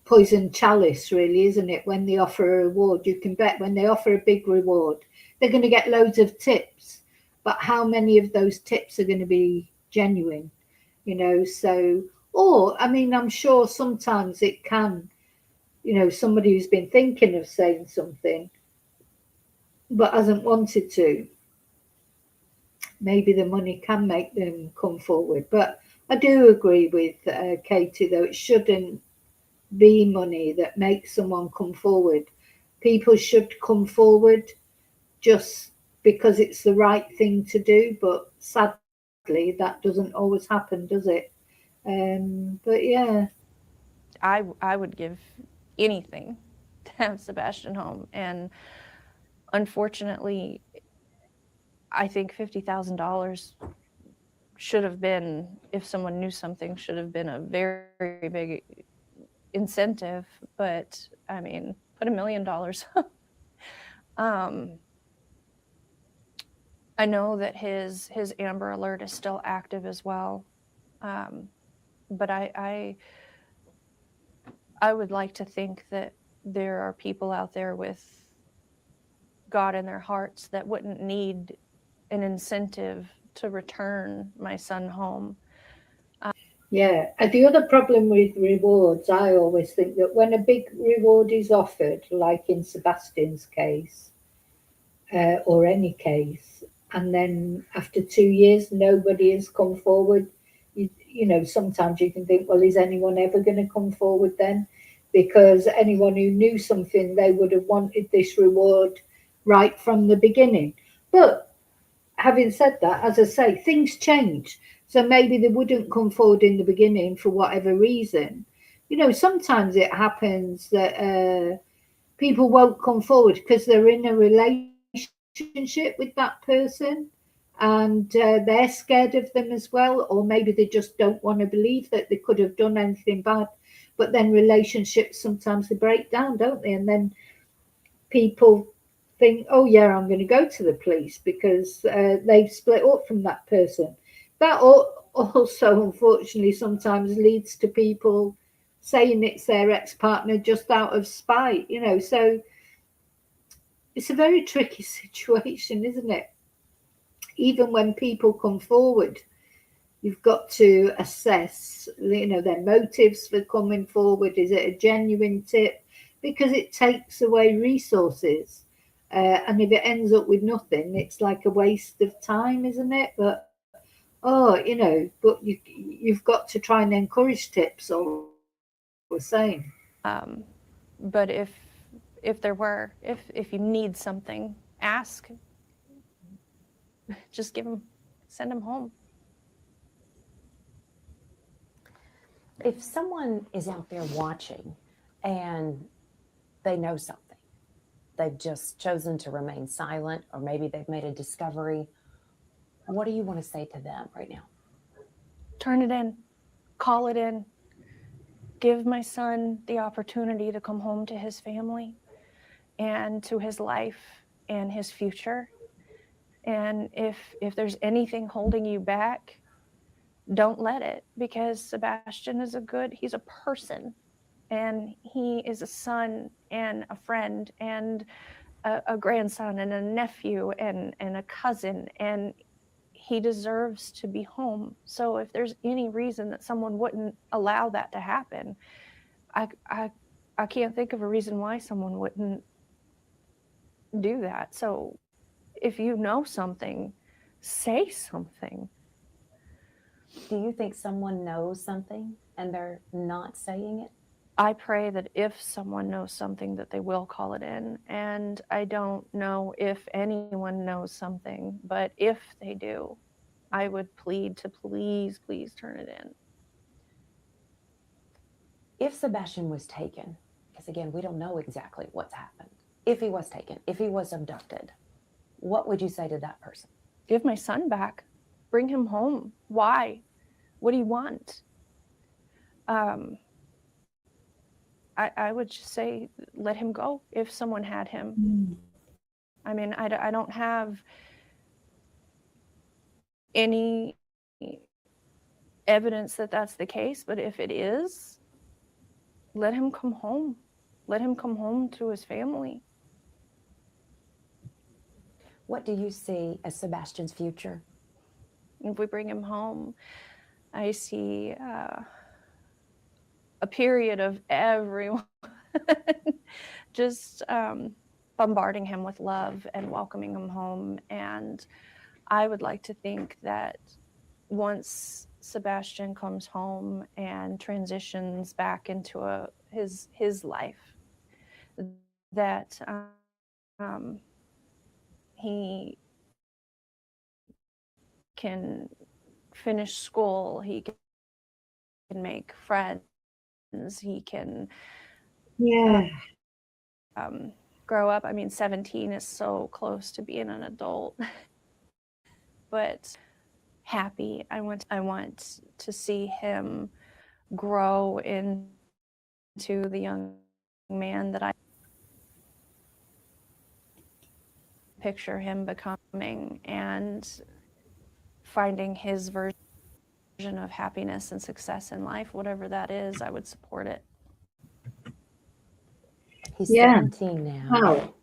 poison chalice, really, isn't it? When they offer a reward, you can bet when they offer a big reward, they're going to get loads of tips. But how many of those tips are going to be genuine? So, or I mean, I'm sure sometimes it can, somebody who's been thinking of saying something but hasn't wanted to, maybe the money can make them come forward. But I do agree with Katie, though, it shouldn't be money that makes someone come forward. People should come forward just because it's the right thing to do, but sadly that doesn't always happen, does it? But yeah, I would give anything to have Sebastian home, and unfortunately, I think $50,000 should have been, if someone knew something, should have been a very, very big incentive. But I mean, put $1 million. I know that his Amber Alert is still active as well, but I would like to think that there are people out there with God in their hearts that wouldn't need an incentive to return my son home. yeah. And the other problem with rewards, I always think that when a big reward is offered, like in Sebastian's case, or any case, and then after 2 years nobody has come forward, sometimes you can think, well, is anyone ever going to come forward then? Because anyone who knew something, they would have wanted this reward right from the beginning. But having said that, as I say, things change, so maybe they wouldn't come forward in the beginning for whatever reason. Sometimes it happens that people won't come forward because they're in a relationship with that person, and they're scared of them as well, or maybe they just don't want to believe that they could have done anything bad. But then relationships, sometimes they break down, don't they? And then people think, oh yeah, I'm going to go to the police because they've split up from that person. That also, unfortunately, sometimes leads to people saying it's their ex-partner just out of spite, so it's a very tricky situation, isn't it? Even when people come forward, You've got to assess, their motives for coming forward. Is it a genuine tip? Because it takes away resources. And if it ends up with nothing, it's like a waste of time, isn't it? But, but you've got to try and encourage tips all the same. But if there were, if you need something, ask. Just send them home. If someone is out there watching and they know something, they've just chosen to remain silent, or maybe they've made a discovery, what do you want to say to them right now? Turn it in, call it in, give my son the opportunity to come home to his family and to his life and his future. And if there's anything holding you back, don't let it, because Sebastian is he's a person, and he is a son and a friend and a grandson and a nephew and a cousin, and he deserves to be home. So if there's any reason that someone wouldn't allow that to happen, I can't think of a reason why someone wouldn't do that. So if you know something, say something. Do you think someone knows something and they're not saying it? I pray that if someone knows something, that they will call it in. And I don't know if anyone knows something, but if they do, I would plead to please turn it in. If Sebastian was taken, because again, we don't know exactly what's happened. If he was taken, if he was abducted, what would you say to that person? Give my son back. Bring him home. Why? What do you want? I would just say, let him go if someone had him. I mean, I don't have any evidence that that's the case, but if it is, let him come home. Let him come home to his family. What do you see as Sebastian's future? If we bring him home, I see a period of everyone just bombarding him with love and welcoming him home. And I would like to think that once Sebastian comes home and transitions back into his life, that he can finish school, he can make friends, he can grow up. I mean, 17 is so close to being an adult, but happy. I want to see him grow into the young man that I picture him becoming, and finding his version of happiness and success in life, whatever that is. I would support it. He's 17 now.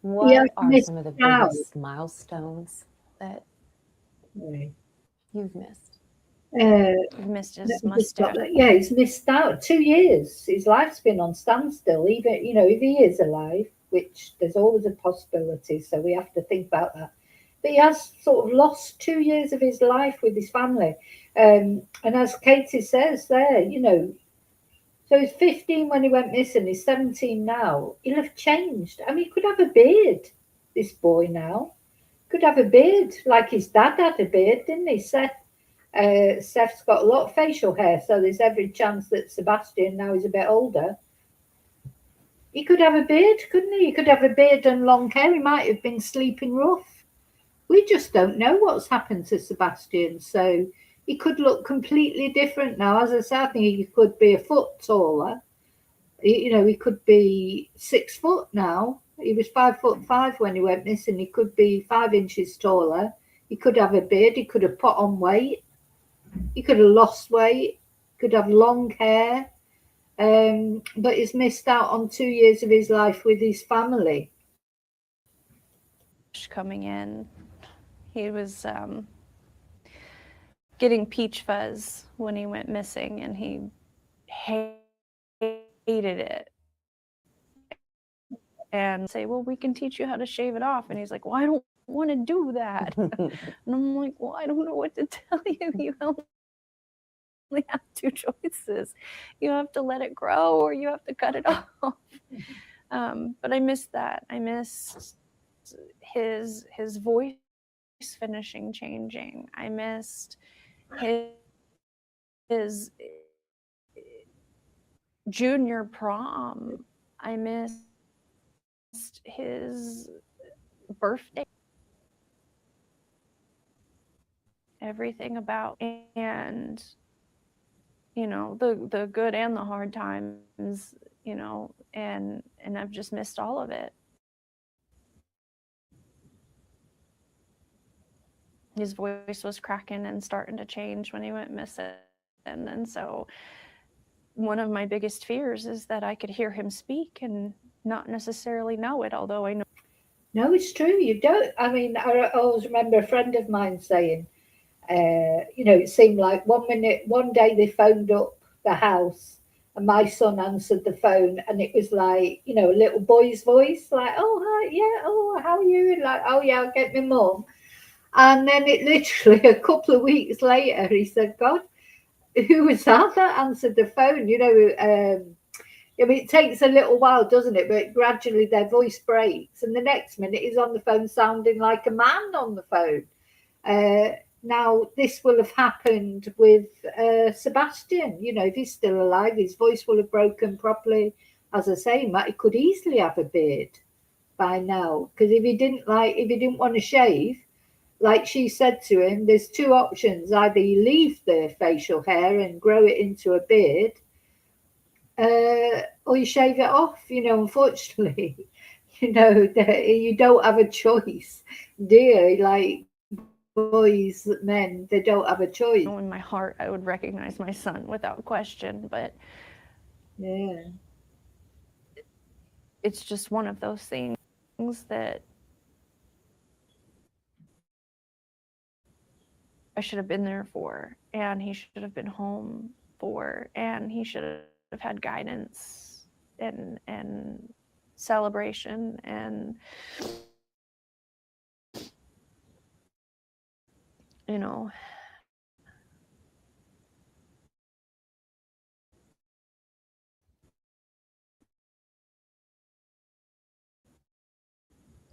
What are some of the biggest milestones that you've missed? You've missed his mustache. Yeah, he's missed out 2 years. His life's been on standstill. Even if he is alive, which there's always a possibility, so we have to think about that. But he has sort of lost 2 years of his life with his family. And as Katie says there, so he's 15 when he went missing, he's 17 now. He'll have changed. I mean, he could have a beard, this boy now. Could have a beard, like his dad had a beard, didn't he, Seth? Seth's got a lot of facial hair, so there's every chance that Sebastian, now he's a bit older, he could have a beard, couldn't he? He could have a beard and long hair. He might have been sleeping rough. We just don't know what's happened to Sebastian, so he could look completely different now. As I said, I think he could be a foot taller. He could be 6 foot now. He was 5'5" when he went missing. He could be 5 inches taller. He could have a beard. He could have put on weight. He could have lost weight. Could have long hair. But he's missed out on 2 years of his life with his family. Coming in, he was getting peach fuzz when he went missing, and he hated it. And say, well, we can teach you how to shave it off. And he's like, well, I don't want to do that. And I'm like, well, I don't know what to tell you. You only have two choices. You have to let it grow, or you have to cut it off. But I missed that. I missed his voice finishing changing. I missed his junior prom. I missed his birthday. Everything about, and the good and the hard times, and I've just missed all of it. His voice was cracking and starting to change when he went missing, and so one of my biggest fears is that I could hear him speak and not necessarily know it, although I know. No, it's true. You don't. I mean, I always remember a friend of mine saying, it seemed like one day they phoned up the house and my son answered the phone and it was like, a little boy's voice, like, oh, hi, yeah, oh, how are you? And like, oh, yeah, I'll get my mum. And then it literally a couple of weeks later, he said, God, who was that answered the phone? I mean, it takes a little while, doesn't it? But gradually their voice breaks, and the next minute he's on the phone sounding like a man on the phone. Now, this will have happened with Sebastian. If he's still alive, his voice will have broken properly. As I say, he could easily have a beard by now, because if he didn't want to shave, like she said to him, there's two options: either you leave the facial hair and grow it into a beard, or you shave it off. Unfortunately, you don't have a choice, dear. Like boys, men, they don't have a choice. In my heart, I would recognize my son without question, but yeah, it's just one of those things that I should have been there for, and he should have been home for, and he should have had guidance and celebration and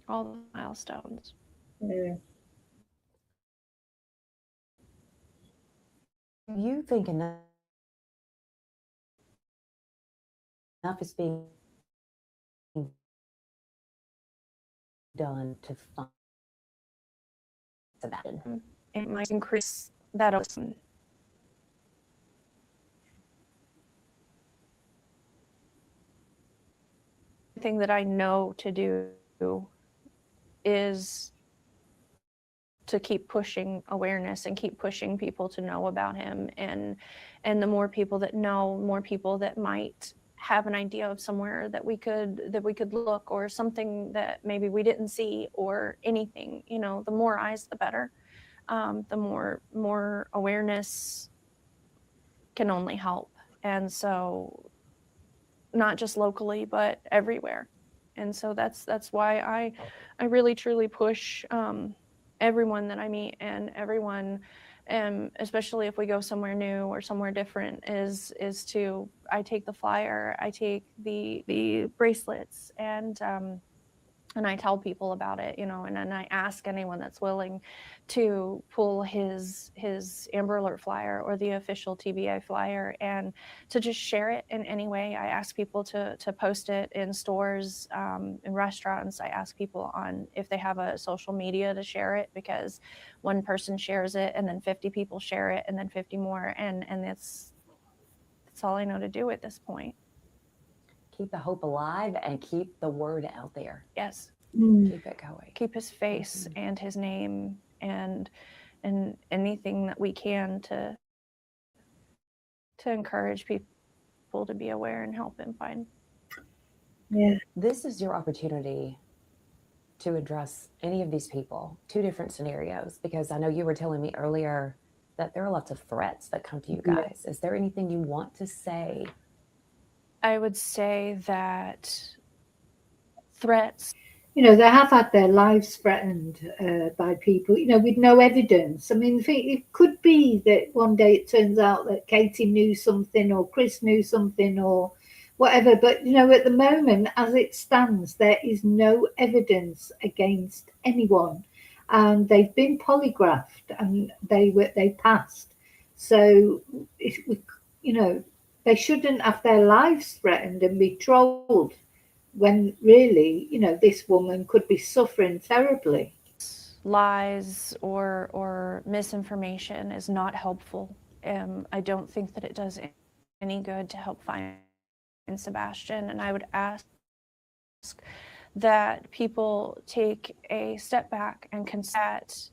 all the milestones. yeah. You think enough is being done to find Sebastian? It might increase that thing that I know to do is to keep pushing awareness and keep pushing people to know about him, and the more people that know, more people that might have an idea of somewhere that we could look, or something that maybe we didn't see, or anything, the more eyes the better. The more awareness can only help, and so not just locally but everywhere. And so that's why I really truly push everyone that I meet, and everyone, especially if we go somewhere new or somewhere different, is to, I take the flyer, I take the bracelets, and I tell people about it, and then I ask anyone that's willing to pull his Amber Alert flyer or the official TBI flyer, and to just share it in any way. I ask people to post it in stores, in restaurants. I ask people on if they have a social media to share it, because one person shares it and then 50 people share it and then 50 more, and that's all I know to do at this point. Keep the hope alive and keep the word out there. Yes. Keep it going. Keep his face and his name and anything that we can to encourage people to be aware and help him find. Yeah. This is your opportunity to address any of these people, two different scenarios, because I know you were telling me earlier that there are lots of threats that come to you Yeah. guys. Is there anything you want to say? I would say that threats. They have had their lives threatened by people, with no evidence. I mean, it could be that one day it turns out that Katie knew something or Chris knew something or whatever. But, at the moment, as it stands, there is no evidence against anyone. And they've been polygraphed and they passed. So, they shouldn't have their lives threatened and be trolled when really, this woman could be suffering terribly. Lies or misinformation is not helpful. I don't think that it does any good to help find Sebastian, and I would ask that people take a step back and consider that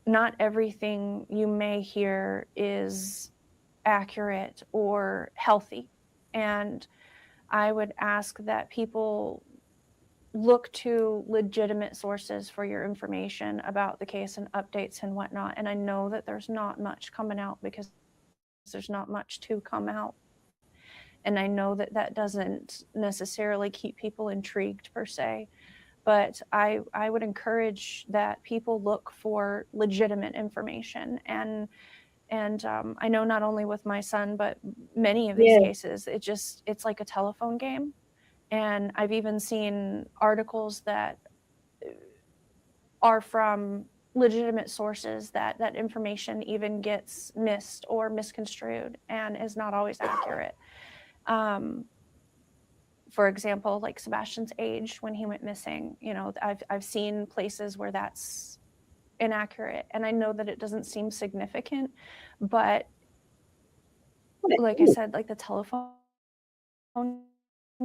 not everything you may hear is accurate or healthy. And I would ask that people look to legitimate sources for your information about the case and updates and whatnot. And I know that there's not much coming out because there's not much to come out. And I know that that doesn't necessarily keep people intrigued per se, but I would encourage that people look for legitimate information. And I know not only with my son, but many of these Yeah. cases, it's like a telephone game. And I've even seen articles that are from legitimate sources that information even gets missed or misconstrued and is not always accurate. For example, like Sebastian's age when he went missing, I've seen places where that's inaccurate, and I know that it doesn't seem significant, but like I said, like the telephone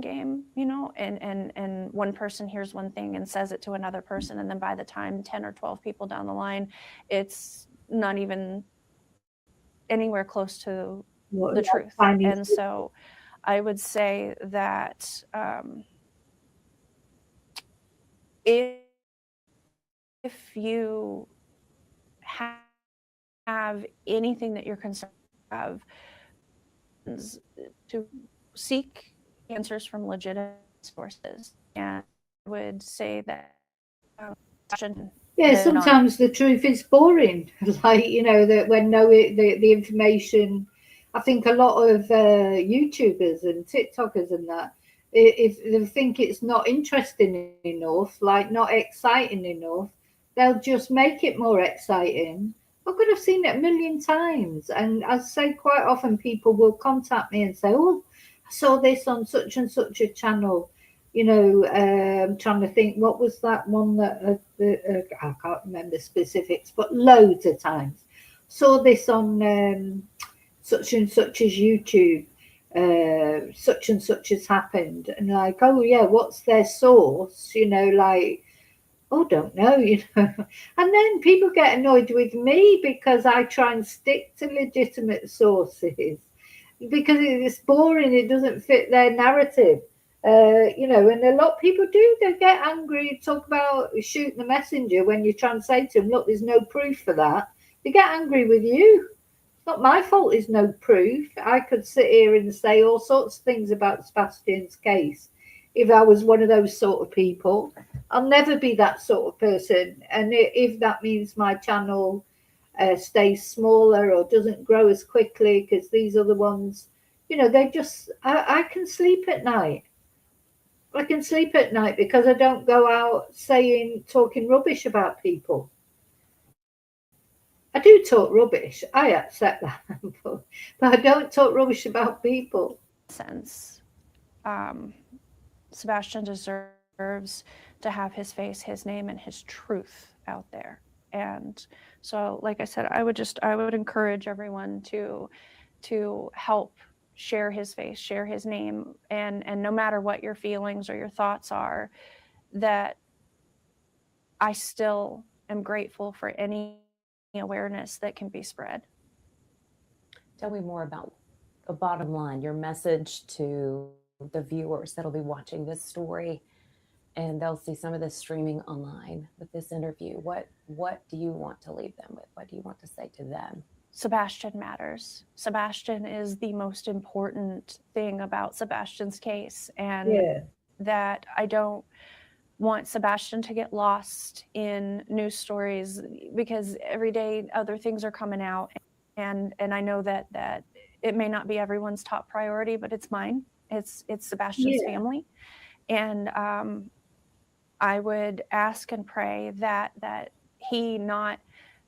game, and one person hears one thing and says it to another person, and then by the time 10 or 12 people down the line, it's not even anywhere close to the truth. And so I would say that if you have anything that you're concerned of, to seek answers from legitimate sources. And I would say that sometimes the truth is boring. Like, that when the information, I think a lot of YouTubers and TikTokers and that, if they think it's not interesting enough, like not exciting enough, they'll just make it more exciting. I could have seen it a million times. And I say quite often people will contact me and say, oh, I saw this on such and such a channel. I'm trying to think, what was that one that I can't remember specifics, but loads of times. Saw this on such and such as YouTube, such and such has happened. And like, oh yeah, what's their source? Like, oh, don't know, And then people get annoyed with me because I try and stick to legitimate sources because it's boring, it doesn't fit their narrative. And a lot of people do, they get angry, talk about shooting the messenger when you try and say to them, look, there's no proof for that. They get angry with you. It's not my fault there's no proof. I could sit here and say all sorts of things about Sebastian's case if I was one of those sort of people. I'll never be that sort of person. And if that means my channel stays smaller or doesn't grow as quickly because these other ones, they just, I can sleep at night. I can sleep at night because I don't go out talking rubbish about people. I do talk rubbish. I accept that, but I don't talk rubbish about people. Sense, Sebastian deserves to have his face, his name, and his truth out there. And so, like I said, I would encourage everyone to help share his face, share his name, and no matter what your feelings or your thoughts are, that I still am grateful for any awareness that can be spread. Tell me more about the bottom line, your message to the viewers that'll be watching this story and they'll see some of this streaming online with this interview, what do you want to leave them with? What do you want to say to them? Sebastian matters. Sebastian is the most important thing about Sebastian's case, and that I don't want Sebastian to get lost in news stories, because every day other things are coming out, and I know that it may not be everyone's top priority, but it's mine. It's Sebastian's family, and I would ask and pray that he not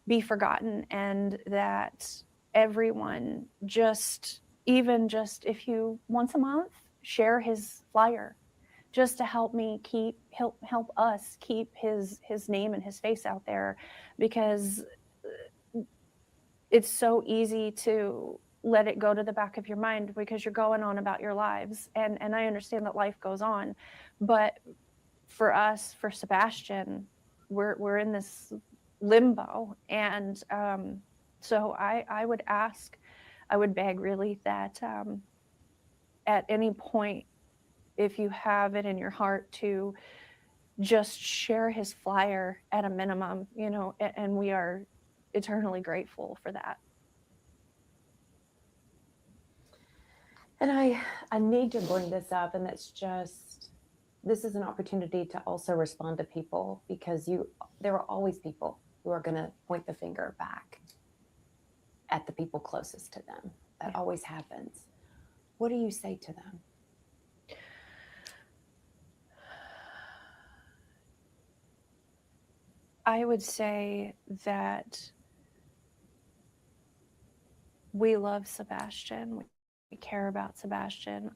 be forgotten, and that everyone just if you once a month share his flyer, just to help me help us keep his name and his face out there, because it's so easy to let it go to the back of your mind because you're going on about your lives, and I understand that life goes on, but for us, for Sebastian, we're in this limbo, and so I would ask, I would beg really that at any point, if you have it in your heart to just share his flyer at a minimum, and we are eternally grateful for that. And I need to bring this up, and this is an opportunity to also respond to people, because there are always people who are going to point the finger back at the people closest to them. That always happens. What do you say to them? I would say that we love Sebastian. We care about Sebastian.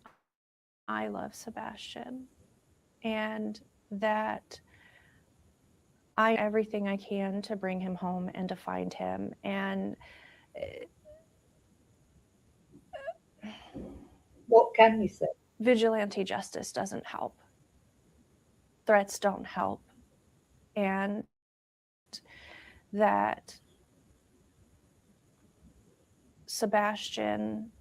I love Sebastian. And that I do everything I can to bring him home and to find him. And what can you say? Vigilante justice doesn't help. Threats don't help. And that Sebastian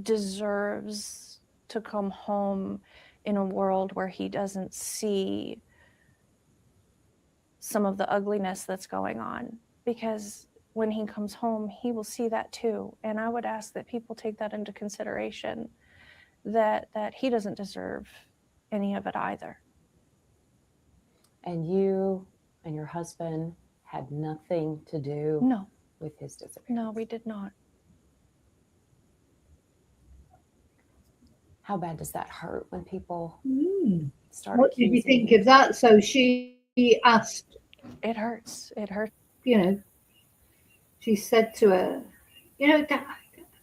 deserves to come home in a world where he doesn't see some of the ugliness that's going on, because when he comes home, he will see that too. And I would ask that people take that into consideration, that he doesn't deserve any of it either. And you and your husband had nothing to do with his disappearance? No, we did not. How bad does that hurt when people start What did you think of that? So she asked. It hurts. It hurts. She said to her,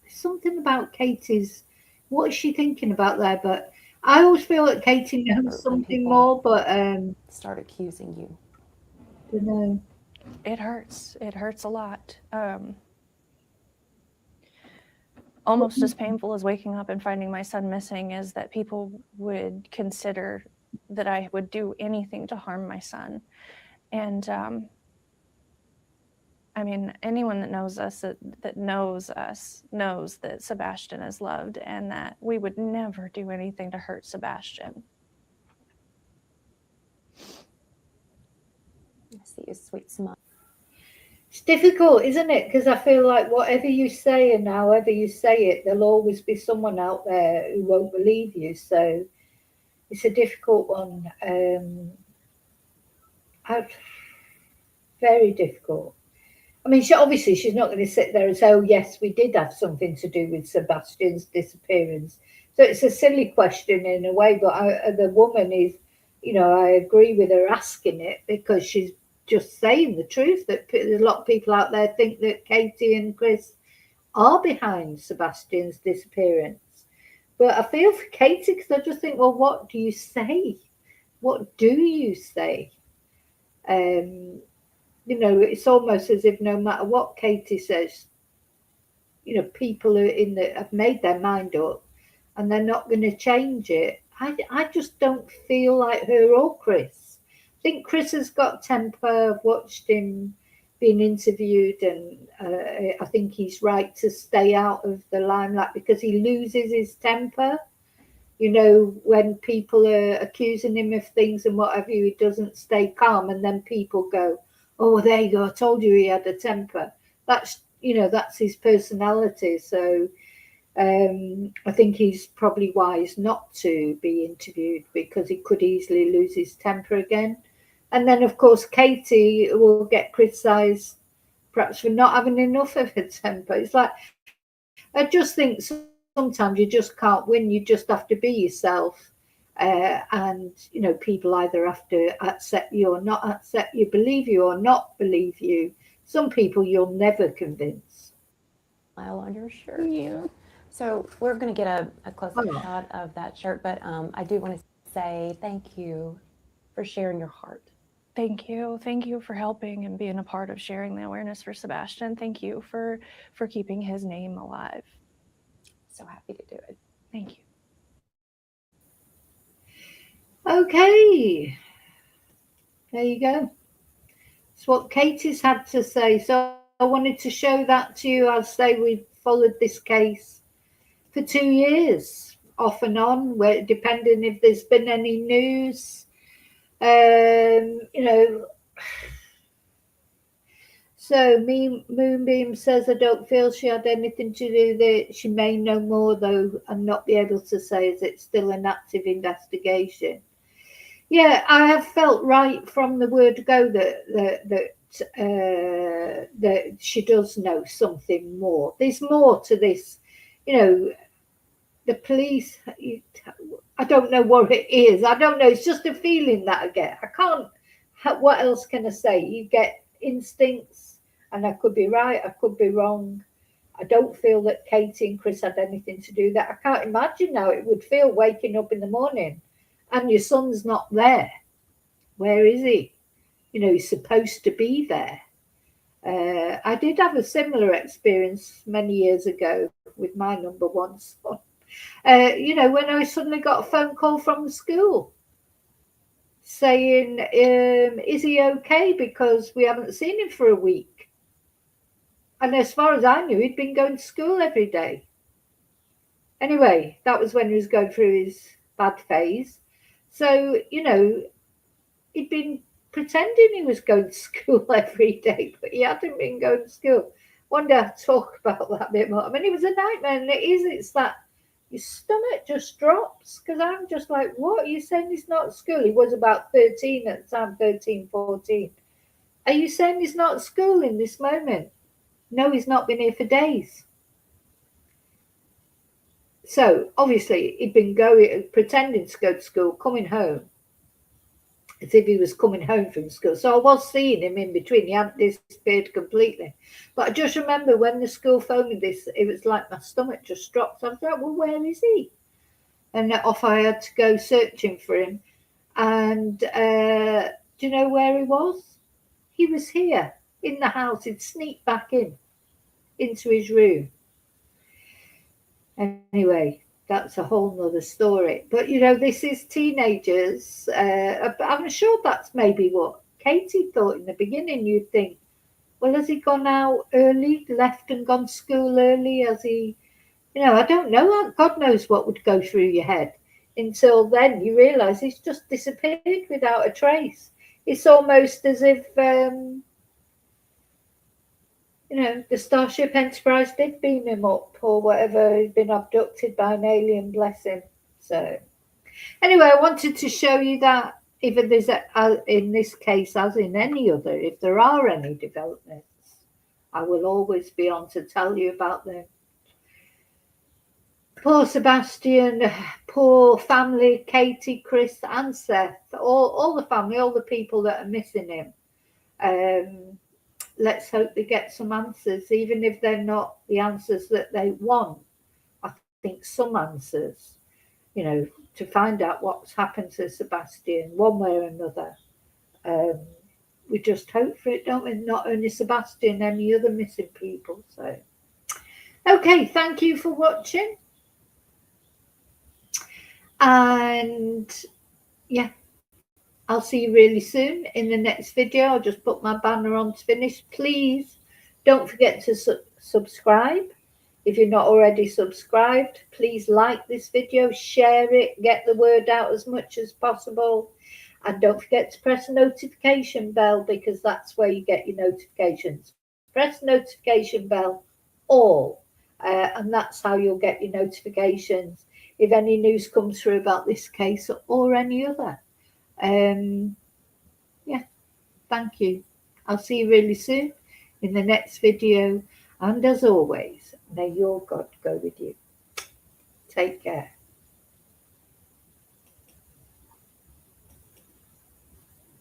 something about Katie's, what is she thinking about there? But I always feel that Katie knows something more, but start accusing you. I don't know. It hurts. It hurts a lot. Almost as painful as waking up and finding my son missing is that people would consider that I would do anything to harm my son. And I mean, anyone that knows us, that knows us, knows that Sebastian is loved, and that we would never do anything to hurt Sebastian. I see a sweet smile. It's difficult, isn't it? Because I feel like whatever you say and however you say it, there'll always be someone out there who won't believe you. So it's a difficult one. Very difficult. I mean, she's not going to sit there and say, oh, yes, we did have something to do with Sebastian's disappearance. So it's a silly question in a way, but the woman is, I agree with her asking it, because she's just saying the truth, that a lot of people out there think that Katie and Chris are behind Sebastian's disappearance. But I feel for Katie, because I just think, well, what do you say? What do you say? It's almost as if no matter what Katie says, people have made their mind up and they're not going to change it. I just don't feel like her or Chris. I think Chris has got temper. I've watched him being interviewed, and I think he's right to stay out of the limelight because he loses his temper. You know, when people are accusing him of things and what have you, he doesn't stay calm, and then people go, "Oh, well, there you go. I told you he had a temper." That's, you know, that's his personality. So I think he's probably wise not to be interviewed, because he could easily lose his temper again. And then, of course, Katie will get criticised perhaps for not having enough of a temper. It's like, I just think sometimes you just can't win. You just have to be yourself. And, you know, people either have to accept you or not accept you, believe you or not believe you. Some people you'll never convince. Smile on your shirt. Yeah. So we're going to get a close-up Oh. shot of that shirt, but I do want to say thank you for sharing your heart. Thank you. Thank you for helping and being a part of sharing the awareness for Sebastian. Thank you for keeping his name alive. So happy to do it. Thank you. Okay. There you go. It's what Katie's had to say. So I wanted to show that to you. I'll say we've followed this case for 2 years, off and on, where depending if there's been any news. You know, so Moonbeam says, I don't feel she had anything to do with it. She may know more, though, and not be able to say, is it still an active investigation? Yeah, I have felt right from the word go that she does know something more. There's more to this, you know. The police, I don't know what it is. I don't know. It's just a feeling that I get. I can't. What else can I say? You get instincts, and I could be right. I could be wrong. I don't feel that Katie and Chris had anything to do with that. I can't imagine how it would feel waking up in the morning and your son's not there. Where is he? You know, he's supposed to be there. I did have a similar experience many years ago with my number one son. You know, when I suddenly got a phone call from the school saying, is he okay? Because we haven't seen him for a week. And as far as I knew, he'd been going to school every day. Anyway, that was when he was going through his bad phase. So, you know, he'd been pretending he was going to school every day, but he hadn't been going to school. One day I'll talk about that a bit more. I mean, it was a nightmare, and it's that your stomach just drops, because I'm just like, what? Are you saying he's not at school? He was about 13 at the time, 13, 14. Are you saying he's not at school in this moment? No, he's not been here for days. So obviously he'd been pretending to go to school, coming home as if he was coming home from school. So I was seeing him in between. He hadn't disappeared completely. But I just remember when the school phoned me this, it was like my stomach just dropped. I was like, well, where is he? And off I had to go searching for him. And do you know where he was? He was here in the house. He'd sneaked back into his room. Anyway, that's a whole nother story. But, you know, this is teenagers. I'm sure that's maybe what Katie thought in the beginning. You'd think, well, has he gone out early, left and gone to school early? Has he, you know, I don't know. God knows what would go through your head. Until then, you realise he's just disappeared without a trace. It's almost as if, you know, the Starship Enterprise did beam him up or whatever. He'd been abducted by an alien, bless him. So, anyway, I wanted to show you that if there's, in this case, as in any other, if there are any developments, I will always be on to tell you about them. Poor Sebastian, poor family, Katie, Chris, and Seth, all the family, all the people that are missing him. Let's hope they get some answers, even if they're not the answers that they want. I think some answers, you know, to find out what's happened to Sebastian one way or another. We just hope for it, don't we? Not only Sebastian, any other missing people. So, okay, thank you for watching. And yeah, I'll see you really soon in the next video. I'll just put my banner on to finish. Please don't forget to subscribe If you're not already subscribed, please like this video, share it, get the word out as much as possible. And don't forget to press the notification bell, because that's where you get your notifications. Press the notification bell all, and that's how you'll get your notifications if any news comes through about this case or any other. Yeah, thank you. I'll see you really soon in the next video. And as always, may your God go with you. Take care.